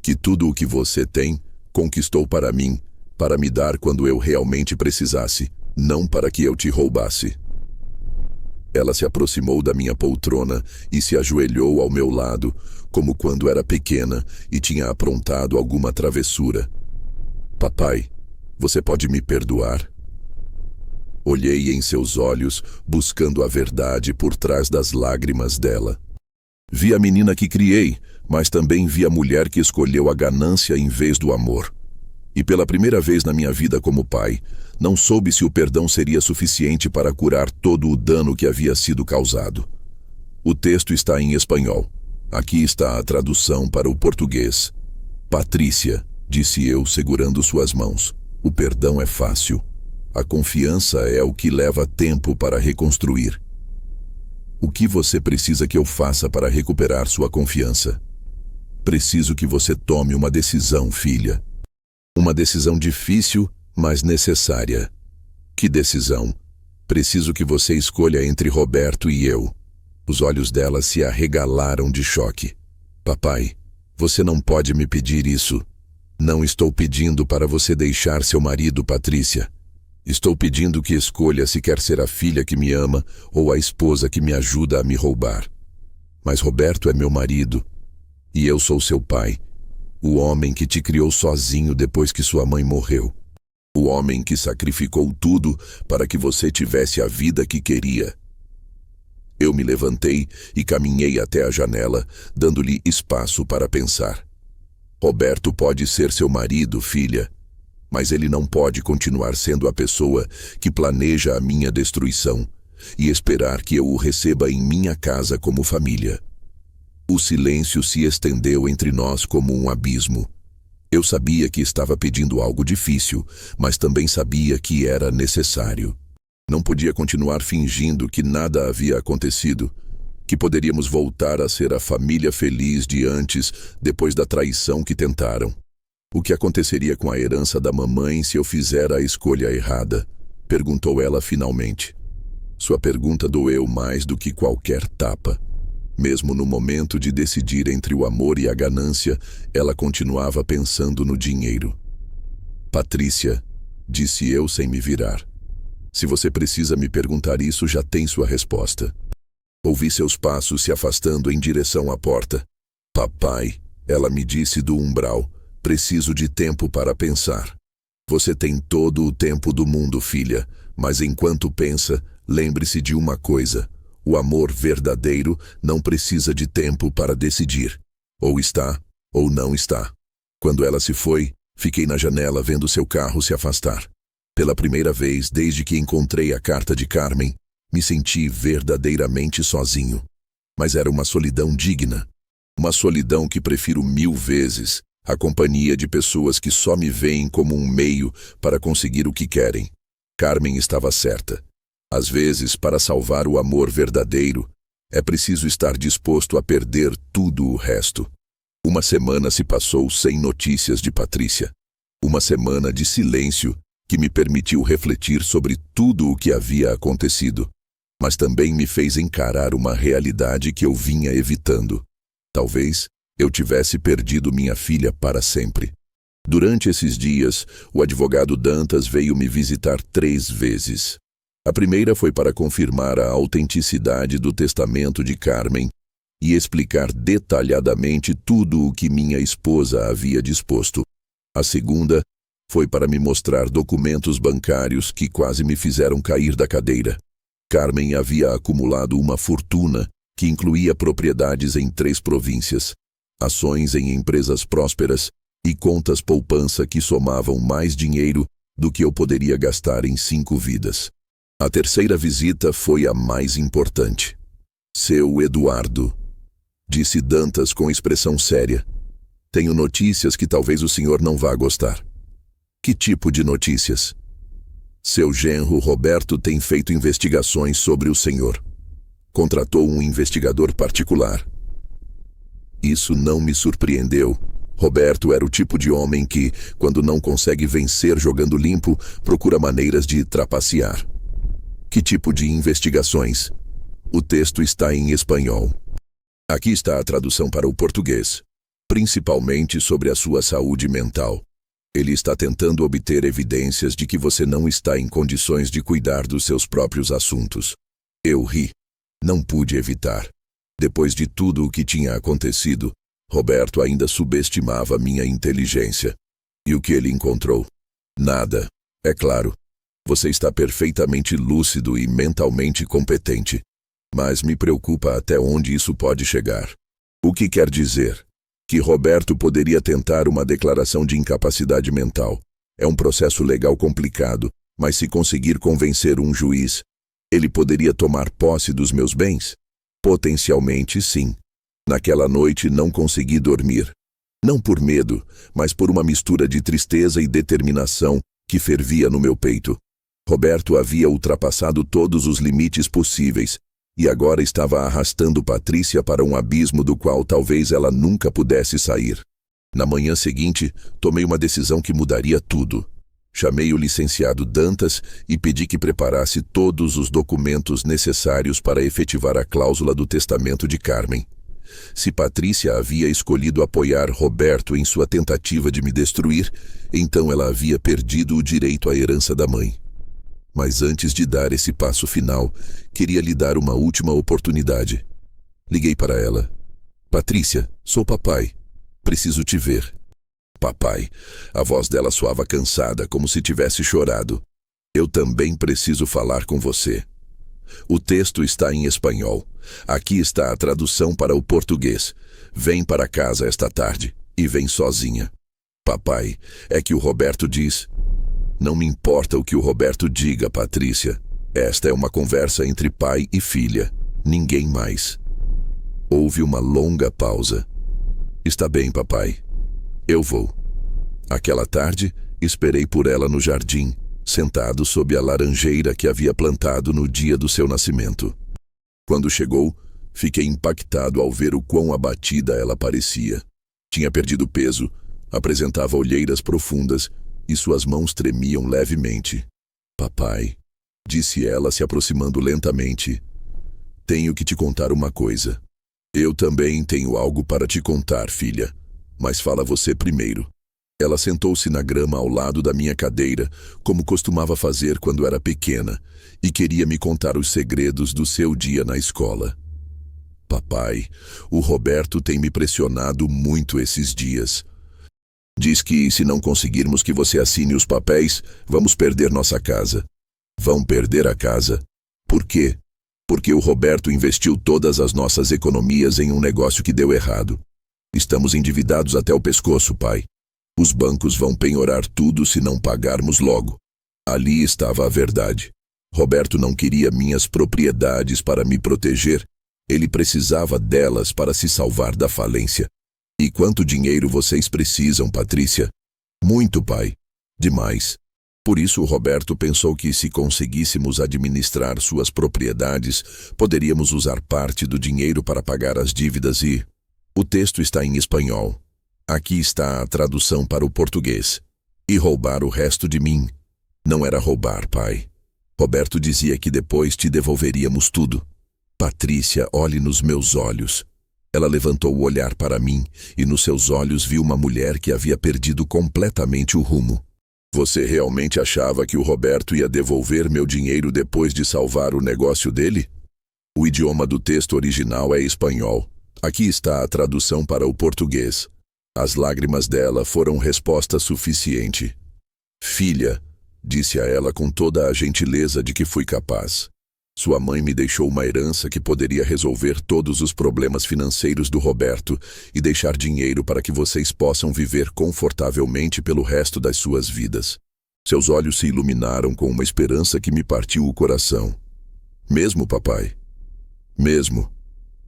Que tudo o que você tem, conquistou para mim, para me dar quando eu realmente precisasse, não para que eu te roubasse. Ela se aproximou da minha poltrona e se ajoelhou ao meu lado, como quando era pequena e tinha aprontado alguma travessura. Papai, você pode me perdoar? Olhei em seus olhos, buscando a verdade por trás das lágrimas dela. Vi a menina que criei, mas também vi a mulher que escolheu a ganância em vez do amor. E pela primeira vez na minha vida como pai, não soube se o perdão seria suficiente para curar todo o dano que havia sido causado. O texto está em espanhol. Aqui está a tradução para o português. Patrícia, disse eu segurando suas mãos, o perdão é fácil. A confiança é o que leva tempo para reconstruir. O que você precisa que eu faça para recuperar sua confiança? Preciso que você tome uma decisão, filha. Uma decisão difícil, mas necessária. Que decisão? Preciso que você escolha entre Roberto e eu. Os olhos dela se arregalaram de choque. Papai, você não pode me pedir isso. Não estou pedindo para você deixar seu marido, Patrícia. Estou pedindo que escolha se quer ser a filha que me ama ou a esposa que me ajuda a me roubar. Mas Roberto é meu marido e eu sou seu pai, o homem que te criou sozinho depois que sua mãe morreu. O homem que sacrificou tudo para que você tivesse a vida que queria. Eu me levantei e caminhei até a janela, dando-lhe espaço para pensar. Roberto pode ser seu marido, filha, mas ele não pode continuar sendo a pessoa que planeja a minha destruição e esperar que eu o receba em minha casa como família. O silêncio se estendeu entre nós como um abismo. Eu sabia que estava pedindo algo difícil, mas também sabia que era necessário. Não podia continuar fingindo que nada havia acontecido, que poderíamos voltar a ser a família feliz de antes, depois da traição que tentaram. O que aconteceria com a herança da mamãe se eu fizer a escolha errada? Perguntou ela finalmente. Sua pergunta doeu mais do que qualquer tapa. Mesmo no momento de decidir entre o amor e a ganância, ela continuava pensando no dinheiro. Patrícia, disse eu sem me virar. Se você precisa me perguntar isso, já tem sua resposta. Ouvi seus passos se afastando em direção à porta. Papai, ela me disse do umbral, preciso de tempo para pensar. Você tem todo o tempo do mundo, filha, mas enquanto pensa, lembre-se de uma coisa. O amor verdadeiro não precisa de tempo para decidir. Ou está, ou não está. Quando ela se foi, fiquei na janela vendo seu carro se afastar. Pela primeira vez desde que encontrei a carta de Carmen, me senti verdadeiramente sozinho. Mas era uma solidão digna. Uma solidão que prefiro 1000 vezes a companhia de pessoas que só me veem como um meio para conseguir o que querem. Carmen estava certa. Às vezes, para salvar o amor verdadeiro, é preciso estar disposto a perder tudo o resto. Uma semana se passou sem notícias de Patrícia. Uma semana de silêncio que me permitiu refletir sobre tudo o que havia acontecido, mas também me fez encarar uma realidade que eu vinha evitando. Talvez eu tivesse perdido minha filha para sempre. Durante esses dias, o advogado Dantas veio me visitar 3 vezes. A primeira foi para confirmar a autenticidade do testamento de Carmen e explicar detalhadamente tudo o que minha esposa havia disposto. A segunda foi para me mostrar documentos bancários que quase me fizeram cair da cadeira. Carmen havia acumulado uma fortuna que incluía propriedades em 3 províncias, ações em empresas prósperas e contas poupança que somavam mais dinheiro do que eu poderia gastar em 5 vidas. A terceira visita foi a mais importante. Seu Eduardo, disse Dantas com expressão séria. Tenho notícias que talvez o senhor não vá gostar. Que tipo de notícias? Seu genro Roberto tem feito investigações sobre o senhor. Contratou um investigador particular. Isso não me surpreendeu. Roberto era o tipo de homem que, quando não consegue vencer jogando limpo, procura maneiras de trapacear. Que tipo de investigações? O texto está em espanhol. Aqui está a tradução para o português. Principalmente sobre a sua saúde mental. Ele está tentando obter evidências de que você não está em condições de cuidar dos seus próprios assuntos. Eu ri. Não pude evitar. Depois de tudo o que tinha acontecido, Roberto ainda subestimava minha inteligência. E o que ele encontrou? Nada. É claro. Você está perfeitamente lúcido e mentalmente competente. Mas me preocupa até onde isso pode chegar. O que quer dizer? Que Roberto poderia tentar uma declaração de incapacidade mental. É um processo legal complicado, mas se conseguir convencer um juiz, ele poderia tomar posse dos meus bens? Potencialmente, sim. Naquela noite não consegui dormir. Não por medo, mas por uma mistura de tristeza e determinação que fervia no meu peito. Roberto havia ultrapassado todos os limites possíveis e agora estava arrastando Patrícia para um abismo do qual talvez ela nunca pudesse sair. Na manhã seguinte, tomei uma decisão que mudaria tudo. Chamei o licenciado Dantas e pedi que preparasse todos os documentos necessários para efetivar a cláusula do testamento de Carmen. Se Patrícia havia escolhido apoiar Roberto em sua tentativa de me destruir, então ela havia perdido o direito à herança da mãe. Mas antes de dar esse passo final, queria lhe dar uma última oportunidade. Liguei para ela. Patrícia, sou papai. Preciso te ver. Papai. A voz dela soava cansada, como se tivesse chorado. Eu também preciso falar com você. O texto está em espanhol. Aqui está a tradução para o português. Vem para casa esta tarde e vem sozinha. Papai, é que o Roberto diz... Não me importa o que o Roberto diga, Patrícia. Esta é uma conversa entre pai e filha. Ninguém mais. Houve uma longa pausa. Está bem, papai. Eu vou. Aquela tarde, esperei por ela no jardim, sentado sob a laranjeira que havia plantado no dia do seu nascimento. Quando chegou, fiquei impactado ao ver o quão abatida ela parecia. Tinha perdido peso, apresentava olheiras profundas e suas mãos tremiam levemente. Papai, disse ela se aproximando lentamente, tenho que te contar uma coisa. Eu também tenho algo para te contar, filha, mas fala você primeiro. Ela sentou-se na grama ao lado da minha cadeira, como costumava fazer quando era pequena, e queria me contar os segredos do seu dia na escola. Papai, o Roberto tem me pressionado muito esses dias. Diz que, se não conseguirmos que você assine os papéis, vamos perder nossa casa. Vão perder a casa. Por quê? Porque o Roberto investiu todas as nossas economias em um negócio que deu errado. Estamos endividados até o pescoço, pai. Os bancos vão penhorar tudo se não pagarmos logo. Ali estava a verdade. Roberto não queria minhas propriedades para me proteger. Ele precisava delas para se salvar da falência. E quanto dinheiro vocês precisam, Patrícia? Muito, pai. Demais. Por isso, Roberto pensou que se conseguíssemos administrar suas propriedades, poderíamos usar parte do dinheiro para pagar as dívidas e... O texto está em espanhol. Aqui está a tradução para o português. E roubar o resto de mim. Não era roubar, pai. Roberto dizia que depois te devolveríamos tudo. Patrícia, olhe nos meus olhos. Ela levantou o olhar para mim e nos seus olhos viu uma mulher que havia perdido completamente o rumo. Você realmente achava que o Roberto ia devolver meu dinheiro depois de salvar o negócio dele? O idioma do texto original é espanhol. Aqui está a tradução para o português. As lágrimas dela foram resposta suficiente. Filha, disse a ela com toda a gentileza de que fui capaz. Sua mãe me deixou uma herança que poderia resolver todos os problemas financeiros do Roberto e deixar dinheiro para que vocês possam viver confortavelmente pelo resto das suas vidas. Seus olhos se iluminaram com uma esperança que me partiu o coração. Mesmo, papai? Mesmo.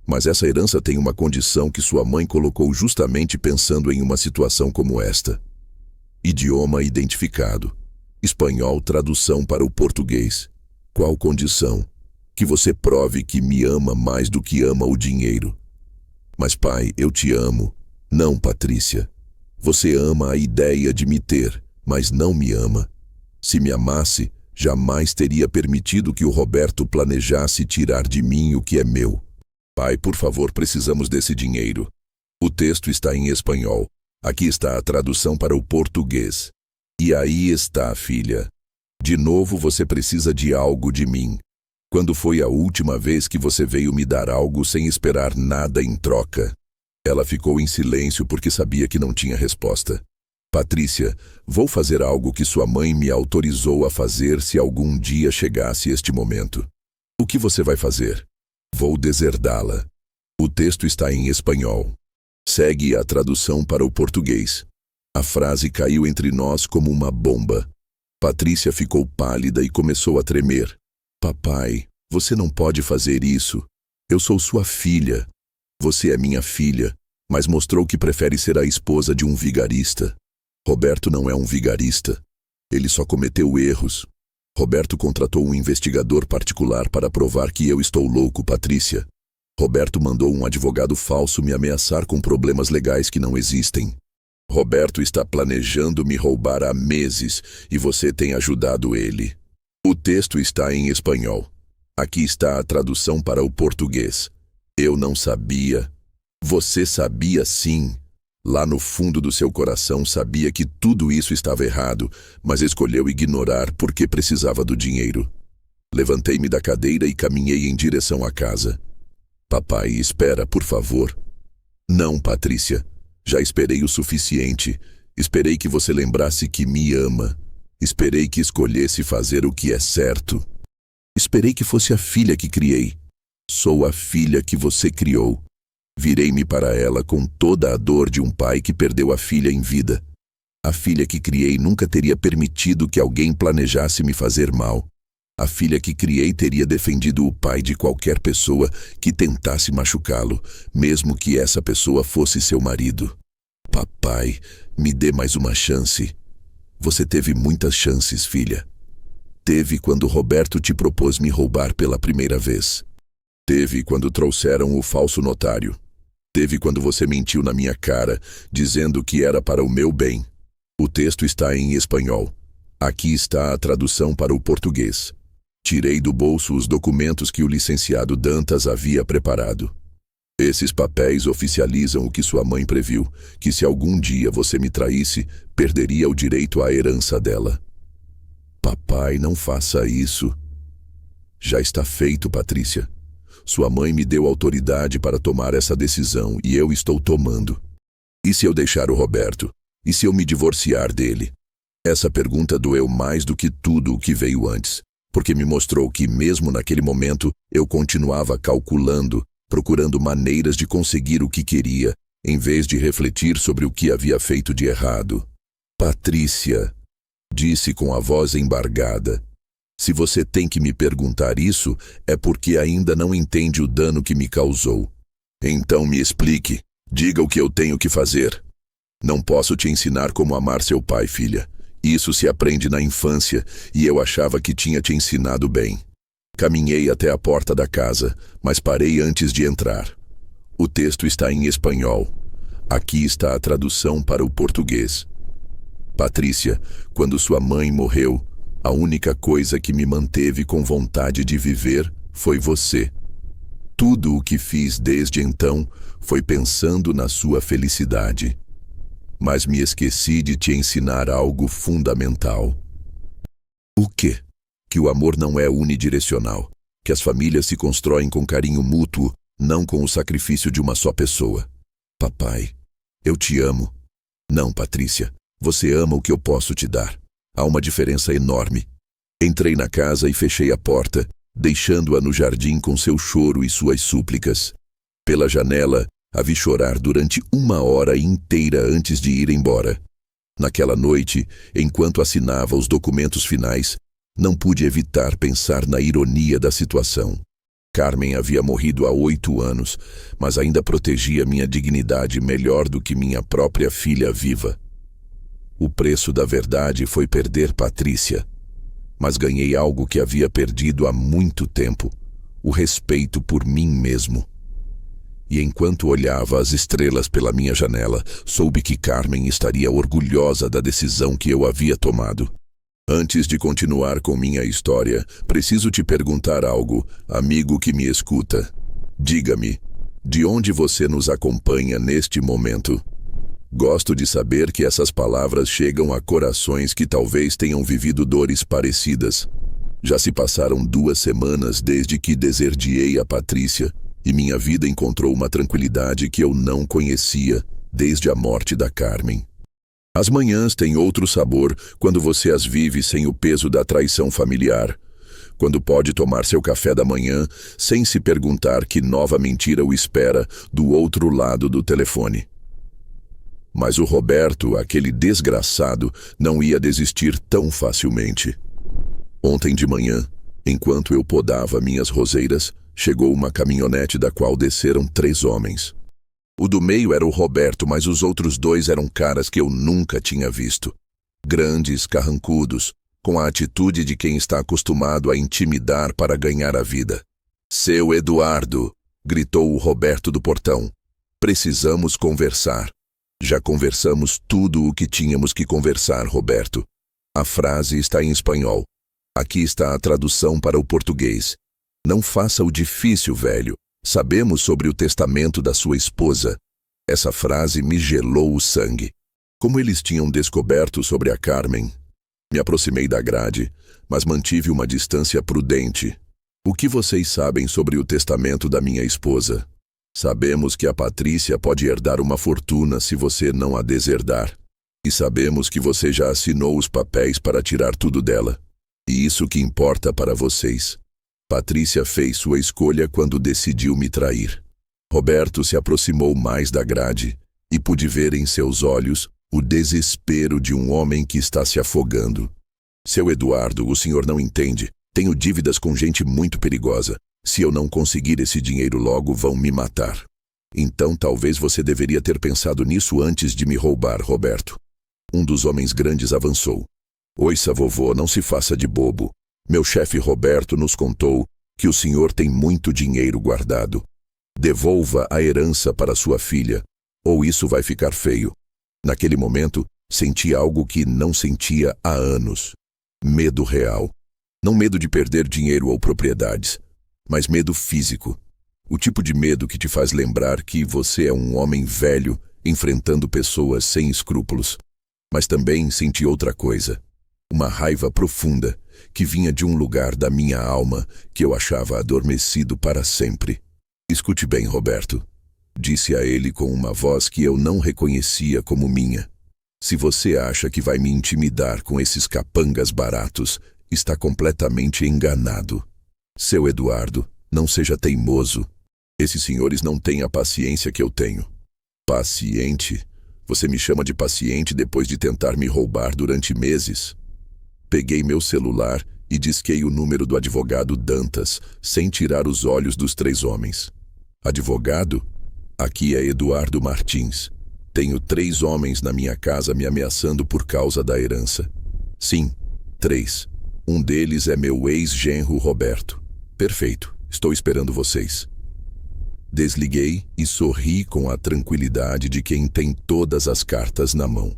Mas essa herança tem uma condição que sua mãe colocou justamente pensando em uma situação como esta. Idioma identificado. Espanhol, tradução para o português. Qual condição? Que você prove que me ama mais do que ama o dinheiro. Mas, pai, eu te amo. Não, Patrícia. Você ama a ideia de me ter, mas não me ama. Se me amasse, jamais teria permitido que o Roberto planejasse tirar de mim o que é meu. Pai, por favor, precisamos desse dinheiro. O texto está em espanhol. Aqui está a tradução para o português. E aí está, filha. De novo você precisa de algo de mim. Quando foi a última vez que você veio me dar algo sem esperar nada em troca? Ela ficou em silêncio porque sabia que não tinha resposta. Patrícia, vou fazer algo que sua mãe me autorizou a fazer se algum dia chegasse este momento. O que você vai fazer? Vou deserdá-la. O texto está em espanhol. Segue a tradução para o português. A frase caiu entre nós como uma bomba. Patrícia ficou pálida e começou a tremer. Papai, você não pode fazer isso. Eu sou sua filha. Você é minha filha, mas mostrou que prefere ser a esposa de um vigarista. Roberto não é um vigarista. Ele só cometeu erros. Roberto contratou um investigador particular para provar que eu estou louco, Patrícia. Roberto mandou um advogado falso me ameaçar com problemas legais que não existem. Roberto está planejando me roubar há meses e você tem ajudado ele. O texto está em espanhol. Aqui está a tradução para o português. Eu não sabia. Você sabia sim. Lá no fundo do seu coração sabia que tudo isso estava errado, mas escolheu ignorar porque precisava do dinheiro. Levantei-me da cadeira e caminhei em direção à casa. Papai, espera, por favor. Não, Patrícia. Já esperei o suficiente. Esperei que você lembrasse que me ama. Esperei que escolhesse fazer o que é certo. Esperei que fosse a filha que criei. Sou a filha que você criou. Virei-me para ela com toda a dor de um pai que perdeu a filha em vida. A filha que criei nunca teria permitido que alguém planejasse me fazer mal. A filha que criei teria defendido o pai de qualquer pessoa que tentasse machucá-lo, mesmo que essa pessoa fosse seu marido. Papai, me dê mais uma chance. Você teve muitas chances, filha. Teve quando Roberto te propôs me roubar pela primeira vez. Teve quando trouxeram o falso notário. Teve quando você mentiu na minha cara, dizendo que era para o meu bem. O texto está em espanhol. Aqui está a tradução para o português. Tirei do bolso os documentos que o licenciado Dantas havia preparado. Esses papéis oficializam o que sua mãe previu, que se algum dia você me traísse, perderia o direito à herança dela. Papai, não faça isso. Já está feito, Patrícia. Sua mãe me deu autoridade para tomar essa decisão e eu estou tomando. E se eu deixar o Roberto? E se eu me divorciar dele? Essa pergunta doeu mais do que tudo o que veio antes, porque me mostrou que, mesmo naquele momento, eu continuava calculando, procurando maneiras de conseguir o que queria, em vez de refletir sobre o que havia feito de errado. Patrícia, disse com a voz embargada, se você tem que me perguntar isso, é porque ainda não entende o dano que me causou. Então me explique, diga o que eu tenho que fazer. Não posso te ensinar como amar seu pai, filha. Isso se aprende na infância e eu achava que tinha te ensinado bem. Caminhei até a porta da casa, mas parei antes de entrar. O texto está em espanhol. Aqui está a tradução para o português. Patrícia, quando sua mãe morreu, a única coisa que me manteve com vontade de viver foi você. Tudo o que fiz desde então foi pensando na sua felicidade. Mas me esqueci de te ensinar algo fundamental. O quê? Que o amor não é unidirecional, que as famílias se constroem com carinho mútuo, não com o sacrifício de uma só pessoa. Papai, eu te amo. Não, Patrícia, você ama o que eu posso te dar. Há uma diferença enorme. Entrei na casa e fechei a porta, deixando-a no jardim com seu choro e suas súplicas. Pela janela, a vi chorar durante 1 hora inteira antes de ir embora. Naquela noite, enquanto assinava os documentos finais, não pude evitar pensar na ironia da situação. Carmen havia morrido há 8 anos, mas ainda protegia minha dignidade melhor do que minha própria filha viva. O preço da verdade foi perder Patrícia, mas ganhei algo que havia perdido há muito tempo, o respeito por mim mesmo. E enquanto olhava as estrelas pela minha janela, soube que Carmen estaria orgulhosa da decisão que eu havia tomado. Antes de continuar com minha história, preciso te perguntar algo, amigo que me escuta. Diga-me, de onde você nos acompanha neste momento? Gosto de saber que essas palavras chegam a corações que talvez tenham vivido dores parecidas. Já se passaram 2 semanas desde que deserdiei a Patrícia e minha vida encontrou uma tranquilidade que eu não conhecia desde a morte da Carmen. As manhãs têm outro sabor quando você as vive sem o peso da traição familiar, quando pode tomar seu café da manhã sem se perguntar que nova mentira o espera do outro lado do telefone. Mas o Roberto, aquele desgraçado, não ia desistir tão facilmente. Ontem de manhã, enquanto eu podava minhas roseiras, chegou uma caminhonete da qual desceram 3 homens. O do meio era o Roberto, mas os outros 2 eram caras que eu nunca tinha visto. Grandes, carrancudos, com a atitude de quem está acostumado a intimidar para ganhar a vida. "Seu Eduardo", gritou o Roberto do portão. "Precisamos conversar." "Já conversamos tudo o que tínhamos que conversar, Roberto." A frase está em espanhol. Aqui está a tradução para o português. "Não faça o difícil, velho. Sabemos sobre o testamento da sua esposa." Essa frase me gelou o sangue. Como eles tinham descoberto sobre a Carmen? Me aproximei da grade, mas mantive uma distância prudente. "O que vocês sabem sobre o testamento da minha esposa?" "Sabemos que a Patrícia pode herdar uma fortuna se você não a deserdar. E sabemos que você já assinou os papéis para tirar tudo dela. E isso que importa para vocês. Patrícia fez sua escolha quando decidiu me trair." Roberto se aproximou mais da grade e pude ver em seus olhos o desespero de um homem que está se afogando. "Seu Eduardo, o senhor não entende. Tenho dívidas com gente muito perigosa. Se eu não conseguir esse dinheiro logo, vão me matar." "Então talvez você deveria ter pensado nisso antes de me roubar, Roberto." Um dos homens grandes avançou. "Ouça, vovô, não se faça de bobo. Meu chefe Roberto nos contou que o senhor tem muito dinheiro guardado. Devolva a herança para sua filha, ou isso vai ficar feio." Naquele momento, senti algo que não sentia há anos. Medo real. Não medo de perder dinheiro ou propriedades, mas medo físico. O tipo de medo que te faz lembrar que você é um homem velho enfrentando pessoas sem escrúpulos. Mas também senti outra coisa. Uma raiva profunda que vinha de um lugar da minha alma que eu achava adormecido para sempre. "Escute bem, Roberto", disse a ele com uma voz que eu não reconhecia como minha. "Se você acha que vai me intimidar com esses capangas baratos, está completamente enganado. Seu Eduardo, não seja teimoso. Esses senhores não têm a paciência que eu tenho." "Paciente? Você me chama de paciente depois de tentar me roubar durante meses?" Peguei meu celular e disquei o número do advogado Dantas, sem tirar os olhos dos 3 homens. "Advogado? Aqui é Eduardo Martins. Tenho 3 homens na minha casa me ameaçando por causa da herança." "Sim, 3. Um deles é meu ex-genro Roberto." "Perfeito, estou esperando vocês." Desliguei e sorri com a tranquilidade de quem tem todas as cartas na mão.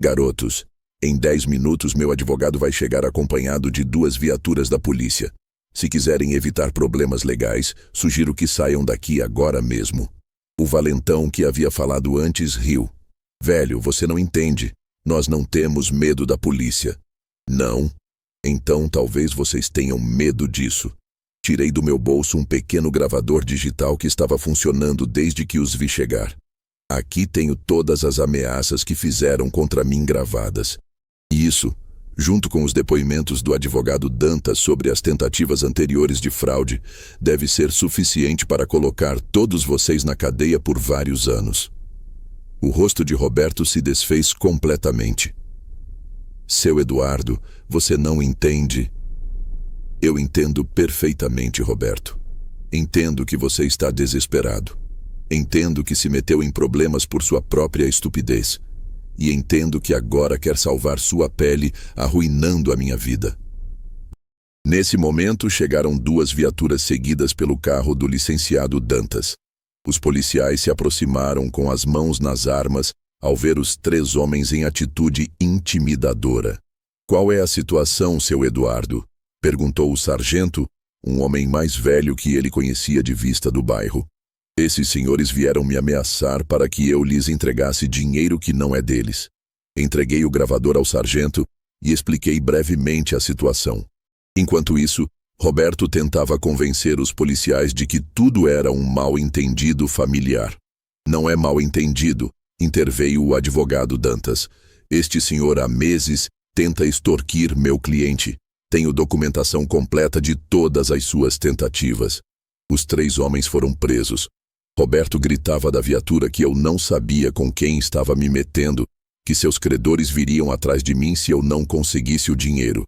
"Garotos, em 10 minutos meu advogado vai chegar acompanhado de 2 viaturas da polícia. Se quiserem evitar problemas legais, sugiro que saiam daqui agora mesmo." O valentão que havia falado antes riu. "Velho, você não entende. Nós não temos medo da polícia." "Não? Então talvez vocês tenham medo disso." Tirei do meu bolso um pequeno gravador digital que estava funcionando desde que os vi chegar. "Aqui tenho todas as ameaças que fizeram contra mim gravadas. E isso, junto com os depoimentos do advogado Dantas sobre as tentativas anteriores de fraude, deve ser suficiente para colocar todos vocês na cadeia por vários anos." O rosto de Roberto se desfez completamente. "Seu Eduardo, você não entende." "Eu entendo perfeitamente, Roberto. Entendo que você está desesperado. Entendo que se meteu em problemas por sua própria estupidez. E entendo que agora quer salvar sua pele, arruinando a minha vida." Nesse momento, chegaram 2 viaturas seguidas pelo carro do licenciado Dantas. Os policiais se aproximaram com as mãos nas armas ao ver os 3 homens em atitude intimidadora. "Qual é a situação, seu Eduardo?" perguntou o sargento, um homem mais velho que ele conhecia de vista do bairro. "Esses senhores vieram me ameaçar para que eu lhes entregasse dinheiro que não é deles." Entreguei o gravador ao sargento e expliquei brevemente a situação. Enquanto isso, Roberto tentava convencer os policiais de que tudo era um mal-entendido familiar. "Não é mal-entendido", interveio o advogado Dantas. "Este senhor há meses tenta extorquir meu cliente. Tenho documentação completa de todas as suas tentativas." Os 3 homens foram presos. Roberto gritava da viatura que eu não sabia com quem estava me metendo, que seus credores viriam atrás de mim se eu não conseguisse o dinheiro.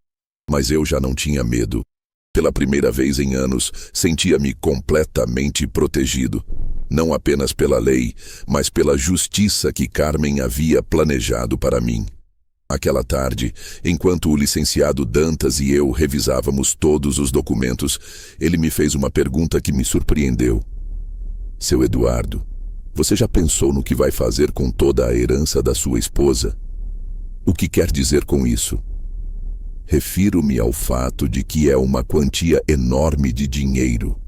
Mas eu já não tinha medo. Pela primeira vez em anos, sentia-me completamente protegido. Não apenas pela lei, mas pela justiça que Carmen havia planejado para mim. Aquela tarde, enquanto o licenciado Dantas e eu revisávamos todos os documentos, ele me fez uma pergunta que me surpreendeu. Seu Eduardo, você já pensou no que vai fazer com toda a herança da sua esposa? O que quer dizer com isso? Refiro-me ao fato de que é uma quantia enorme de dinheiro,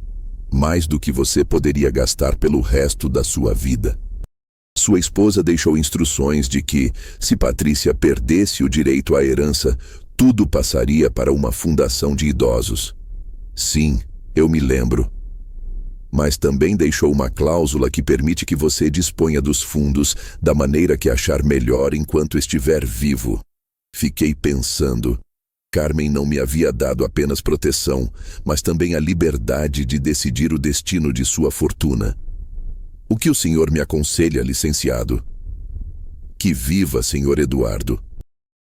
mais do que você poderia gastar pelo resto da sua vida. Sua esposa deixou instruções de que, se Patrícia perdesse o direito à herança, tudo passaria para uma fundação de idosos. Sim, eu me lembro. Mas também deixou uma cláusula que permite que você disponha dos fundos da maneira que achar melhor enquanto estiver vivo. Fiquei pensando. Carmen não me havia dado apenas proteção, mas também a liberdade de decidir o destino de sua fortuna. O que o senhor me aconselha, licenciado? Que viva, senhor Eduardo.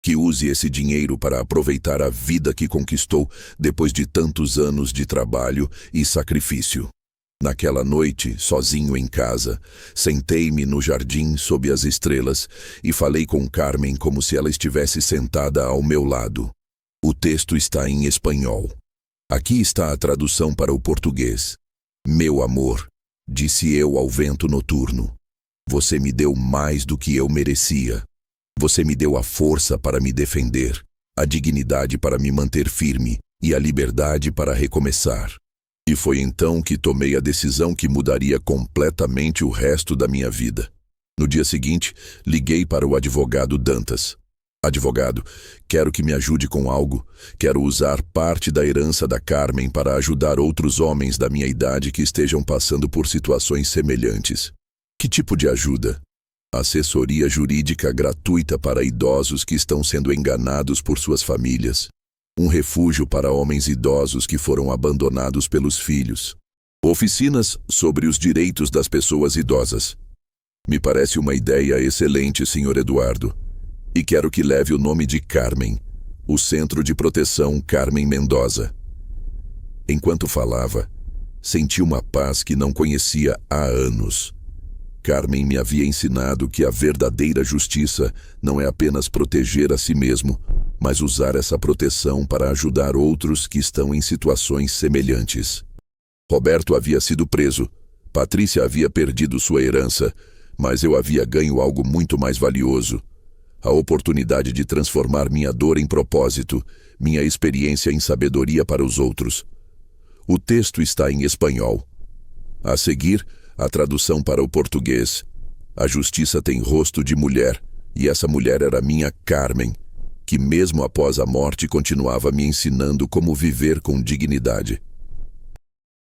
Que use esse dinheiro para aproveitar a vida que conquistou depois de tantos anos de trabalho e sacrifício. Naquela noite, sozinho em casa, sentei-me no jardim sob as estrelas e falei com Carmen como se ela estivesse sentada ao meu lado. O texto está em espanhol. Aqui está a tradução para o português. Meu amor, disse eu ao vento noturno, você me deu mais do que eu merecia. Você me deu a força para me defender, a dignidade para me manter firme e a liberdade para recomeçar. E foi então que tomei a decisão que mudaria completamente o resto da minha vida. No dia seguinte, liguei para o advogado Dantas. Advogado, quero que me ajude com algo. Quero usar parte da herança da Carmen para ajudar outros homens da minha idade que estejam passando por situações semelhantes. Que tipo de ajuda? Assessoria jurídica gratuita para idosos que estão sendo enganados por suas famílias. Um refúgio para homens idosos que foram abandonados pelos filhos. Oficinas sobre os direitos das pessoas idosas. Me parece uma ideia excelente, Sr. Eduardo. E quero que leve o nome de Carmen, o Centro de Proteção Carmen Mendoza. Enquanto falava, senti uma paz que não conhecia há anos. Carmen me havia ensinado que a verdadeira justiça não é apenas proteger a si mesmo, mas usar essa proteção para ajudar outros que estão em situações semelhantes. Roberto havia sido preso, Patrícia havia perdido sua herança, mas eu havia ganho algo muito mais valioso. A oportunidade de transformar minha dor em propósito, minha experiência em sabedoria para os outros. O texto está em espanhol. A seguir, a tradução para o português. A justiça tem rosto de mulher, e essa mulher era minha Carmen, que mesmo após a morte continuava me ensinando como viver com dignidade.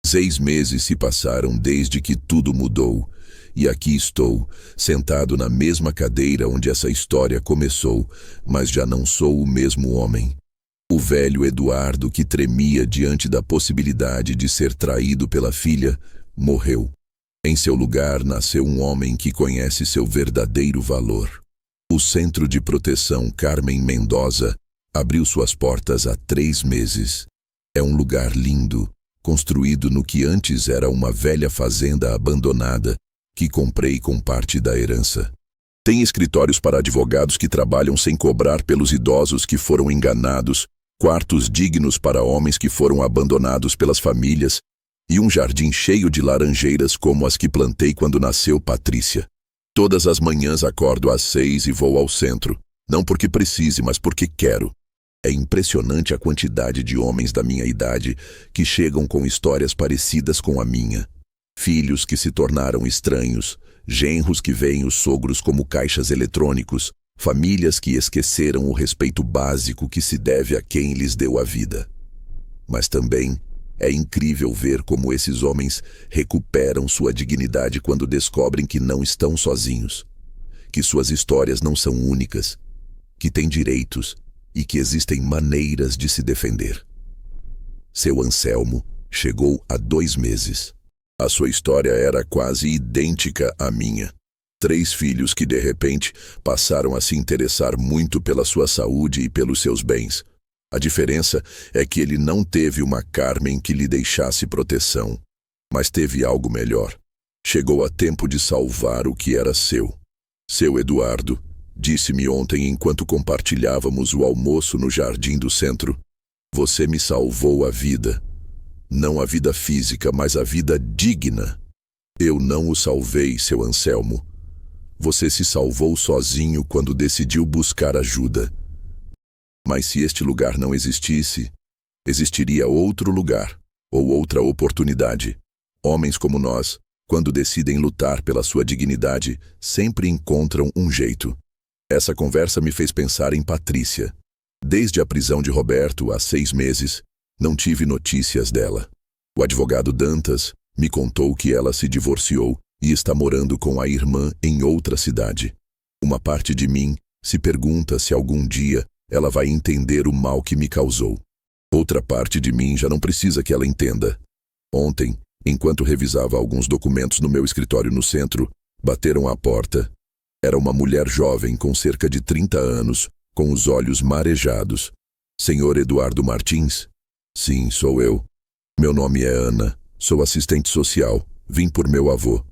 6 meses se passaram desde que tudo mudou, e aqui estou, sentado na mesma cadeira onde essa história começou, mas já não sou o mesmo homem. O velho Eduardo, que tremia diante da possibilidade de ser traído pela filha, morreu. Em seu lugar nasceu um homem que conhece seu verdadeiro valor. O Centro de Proteção Carmen Mendoza abriu suas portas há 3 meses. É um lugar lindo, construído no que antes era uma velha fazenda abandonada, que comprei com parte da herança. Tem escritórios para advogados que trabalham sem cobrar pelos idosos que foram enganados, quartos dignos para homens que foram abandonados pelas famílias, e um jardim cheio de laranjeiras como as que plantei quando nasceu Patrícia. Todas as manhãs acordo às 6 e vou ao centro, não porque precise, mas porque quero. É impressionante a quantidade de homens da minha idade que chegam com histórias parecidas com a minha. Filhos que se tornaram estranhos, genros que veem os sogros como caixas eletrônicos, famílias que esqueceram o respeito básico que se deve a quem lhes deu a vida. Mas também é incrível ver como esses homens recuperam sua dignidade quando descobrem que não estão sozinhos, que suas histórias não são únicas, que têm direitos e que existem maneiras de se defender. Seu Anselmo chegou há 2 meses. A sua história era quase idêntica à minha. 3 filhos que, de repente, passaram a se interessar muito pela sua saúde e pelos seus bens. A diferença é que ele não teve uma Carmen que lhe deixasse proteção, mas teve algo melhor. Chegou a tempo de salvar o que era seu. Seu Eduardo, disse-me ontem enquanto compartilhávamos o almoço no jardim do centro, você me salvou a vida. Não a vida física, mas a vida digna. Eu não o salvei, seu Anselmo. Você se salvou sozinho quando decidiu buscar ajuda. Mas se este lugar não existisse, existiria outro lugar, ou outra oportunidade. Homens como nós, quando decidem lutar pela sua dignidade, sempre encontram um jeito. Essa conversa me fez pensar em Patrícia. Desde a prisão de Roberto, há 6 meses, não tive notícias dela. O advogado Dantas me contou que ela se divorciou e está morando com a irmã em outra cidade. Uma parte de mim se pergunta se algum dia ela vai entender o mal que me causou. Outra parte de mim já não precisa que ela entenda. Ontem, enquanto revisava alguns documentos no meu escritório no centro, bateram à porta. Era uma mulher jovem com cerca de 30 anos, com os olhos marejados. Senhor Eduardo Martins? Sim, sou eu. Meu nome é Ana, sou assistente social, vim por meu avô.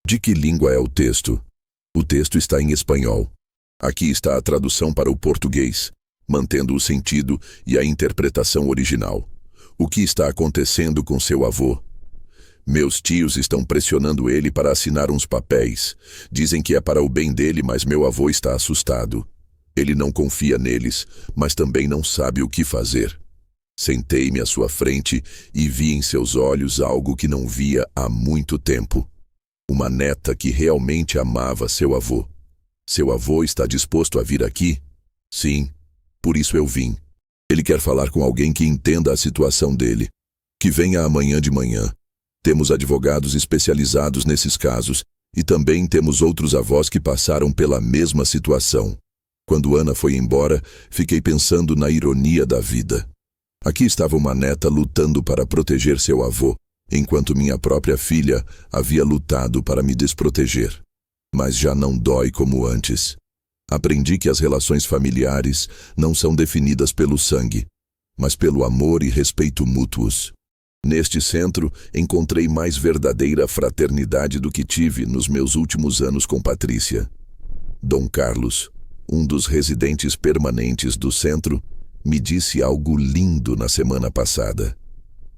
De que língua é o texto? O texto está em espanhol. Aqui está a tradução para o português, mantendo o sentido e a interpretação original. O que está acontecendo com seu avô? Meus tios estão pressionando ele para assinar uns papéis. Dizem que é para o bem dele, mas meu avô está assustado. Ele não confia neles, mas também não sabe o que fazer. Sentei-me à sua frente e vi em seus olhos algo que não via há muito tempo. Uma neta que realmente amava seu avô. Seu avô está disposto a vir aqui? Sim, por isso eu vim. Ele quer falar com alguém que entenda a situação dele. Que venha amanhã de manhã. Temos advogados especializados nesses casos e também temos outros avós que passaram pela mesma situação. Quando Ana foi embora, fiquei pensando na ironia da vida. Aqui estava uma neta lutando para proteger seu avô, enquanto minha própria filha havia lutado para me desproteger. Mas já não dói como antes. Aprendi que as relações familiares não são definidas pelo sangue, mas pelo amor e respeito mútuos. Neste centro, encontrei mais verdadeira fraternidade do que tive nos meus últimos anos com Patrícia. Dom Carlos, um dos residentes permanentes do centro, me disse algo lindo na semana passada.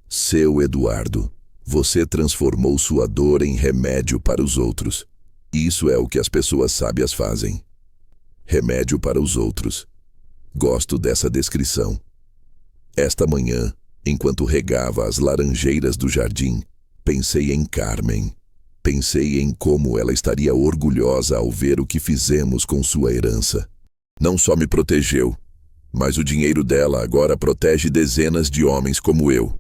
Seu Eduardo, você transformou sua dor em remédio para os outros. Isso é o que as pessoas sábias fazem. Remédio para os outros. Gosto dessa descrição. Esta manhã, enquanto regava as laranjeiras do jardim, pensei em Carmen. Pensei em como ela estaria orgulhosa ao ver o que fizemos com sua herança. Não só me protegeu, mas o dinheiro dela agora protege dezenas de homens como eu.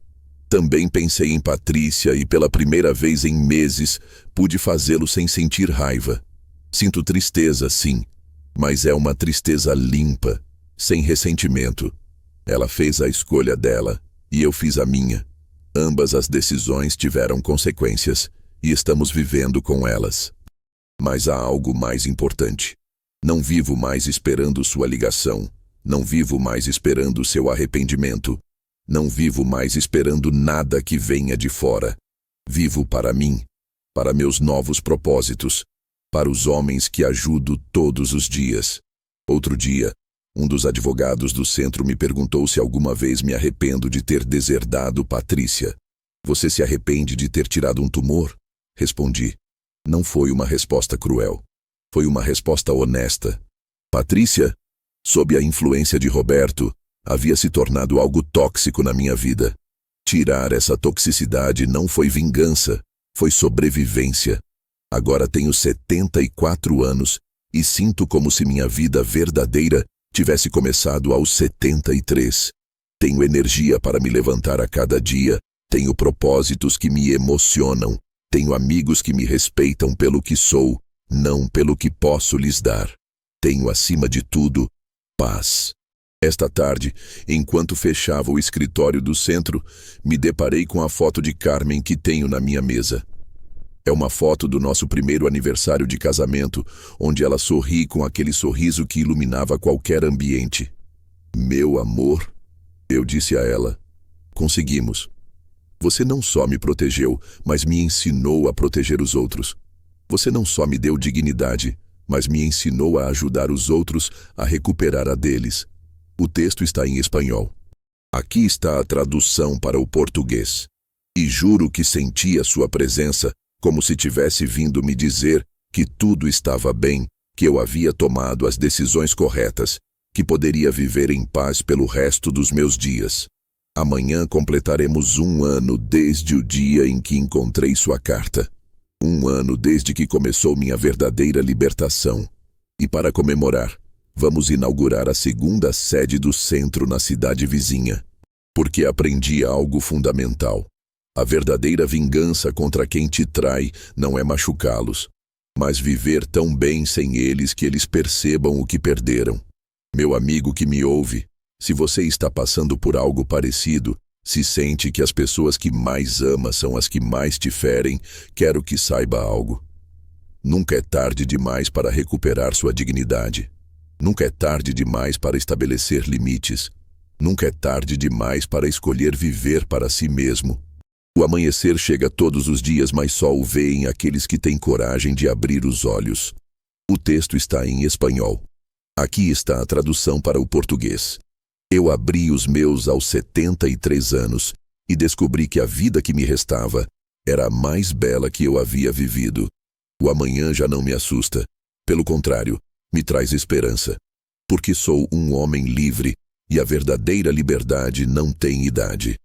Também pensei em Patrícia e pela primeira vez em meses pude fazê-lo sem sentir raiva. Sinto tristeza, sim, mas é uma tristeza limpa, sem ressentimento. Ela fez a escolha dela e eu fiz a minha. Ambas as decisões tiveram consequências e estamos vivendo com elas. Mas há algo mais importante. Não vivo mais esperando sua ligação. Não vivo mais esperando seu arrependimento. Não vivo mais esperando nada que venha de fora. Vivo para mim, para meus novos propósitos, para os homens que ajudo todos os dias. Outro dia, um dos advogados do centro me perguntou se alguma vez me arrependo de ter deserdado Patrícia. Você se arrepende de ter tirado um tumor? Respondi. Não foi uma resposta cruel. Foi uma resposta honesta. Patrícia, sob a influência de Roberto, havia se tornado algo tóxico na minha vida. Tirar essa toxicidade não foi vingança, foi sobrevivência. Agora tenho 74 anos e sinto como se minha vida verdadeira tivesse começado aos 73. Tenho energia para me levantar a cada dia, tenho propósitos que me emocionam, tenho amigos que me respeitam pelo que sou, não pelo que posso lhes dar. Tenho, acima de tudo, paz. Esta tarde, enquanto fechava o escritório do centro, me deparei com a foto de Carmen que tenho na minha mesa. É uma foto do nosso primeiro aniversário de casamento, onde ela sorri com aquele sorriso que iluminava qualquer ambiente. Meu amor, Eu disse a ela: conseguimos. Você não só me protegeu, mas me ensinou a proteger os outros. Você não só me deu dignidade, mas me ensinou a ajudar os outros a recuperar a deles. O texto está em espanhol. Aqui está a tradução para o português. E juro que senti a sua presença, como se tivesse vindo me dizer que tudo estava bem, que eu havia tomado as decisões corretas, que poderia viver em paz pelo resto dos meus dias. Amanhã completaremos 1 ano desde o dia em que encontrei sua carta. 1 ano desde que começou minha verdadeira libertação. E para comemorar, vamos inaugurar a 2ª sede do centro na cidade vizinha. Porque aprendi algo fundamental. A verdadeira vingança contra quem te trai não é machucá-los, mas viver tão bem sem eles que eles percebam o que perderam. Meu amigo que me ouve, se você está passando por algo parecido, se sente que as pessoas que mais ama são as que mais te ferem, quero que saiba algo. Nunca é tarde demais para recuperar sua dignidade. Nunca é tarde demais para estabelecer limites. Nunca é tarde demais para escolher viver para si mesmo. O amanhecer chega todos os dias, mas só o veem aqueles que têm coragem de abrir os olhos. O texto está em espanhol. Aqui está a tradução para o português. Eu abri os meus aos 73 anos e descobri que a vida que me restava era a mais bela que eu havia vivido. O amanhã já não me assusta. Pelo contrário, me traz esperança. Porque sou um homem livre e a verdadeira liberdade não tem idade.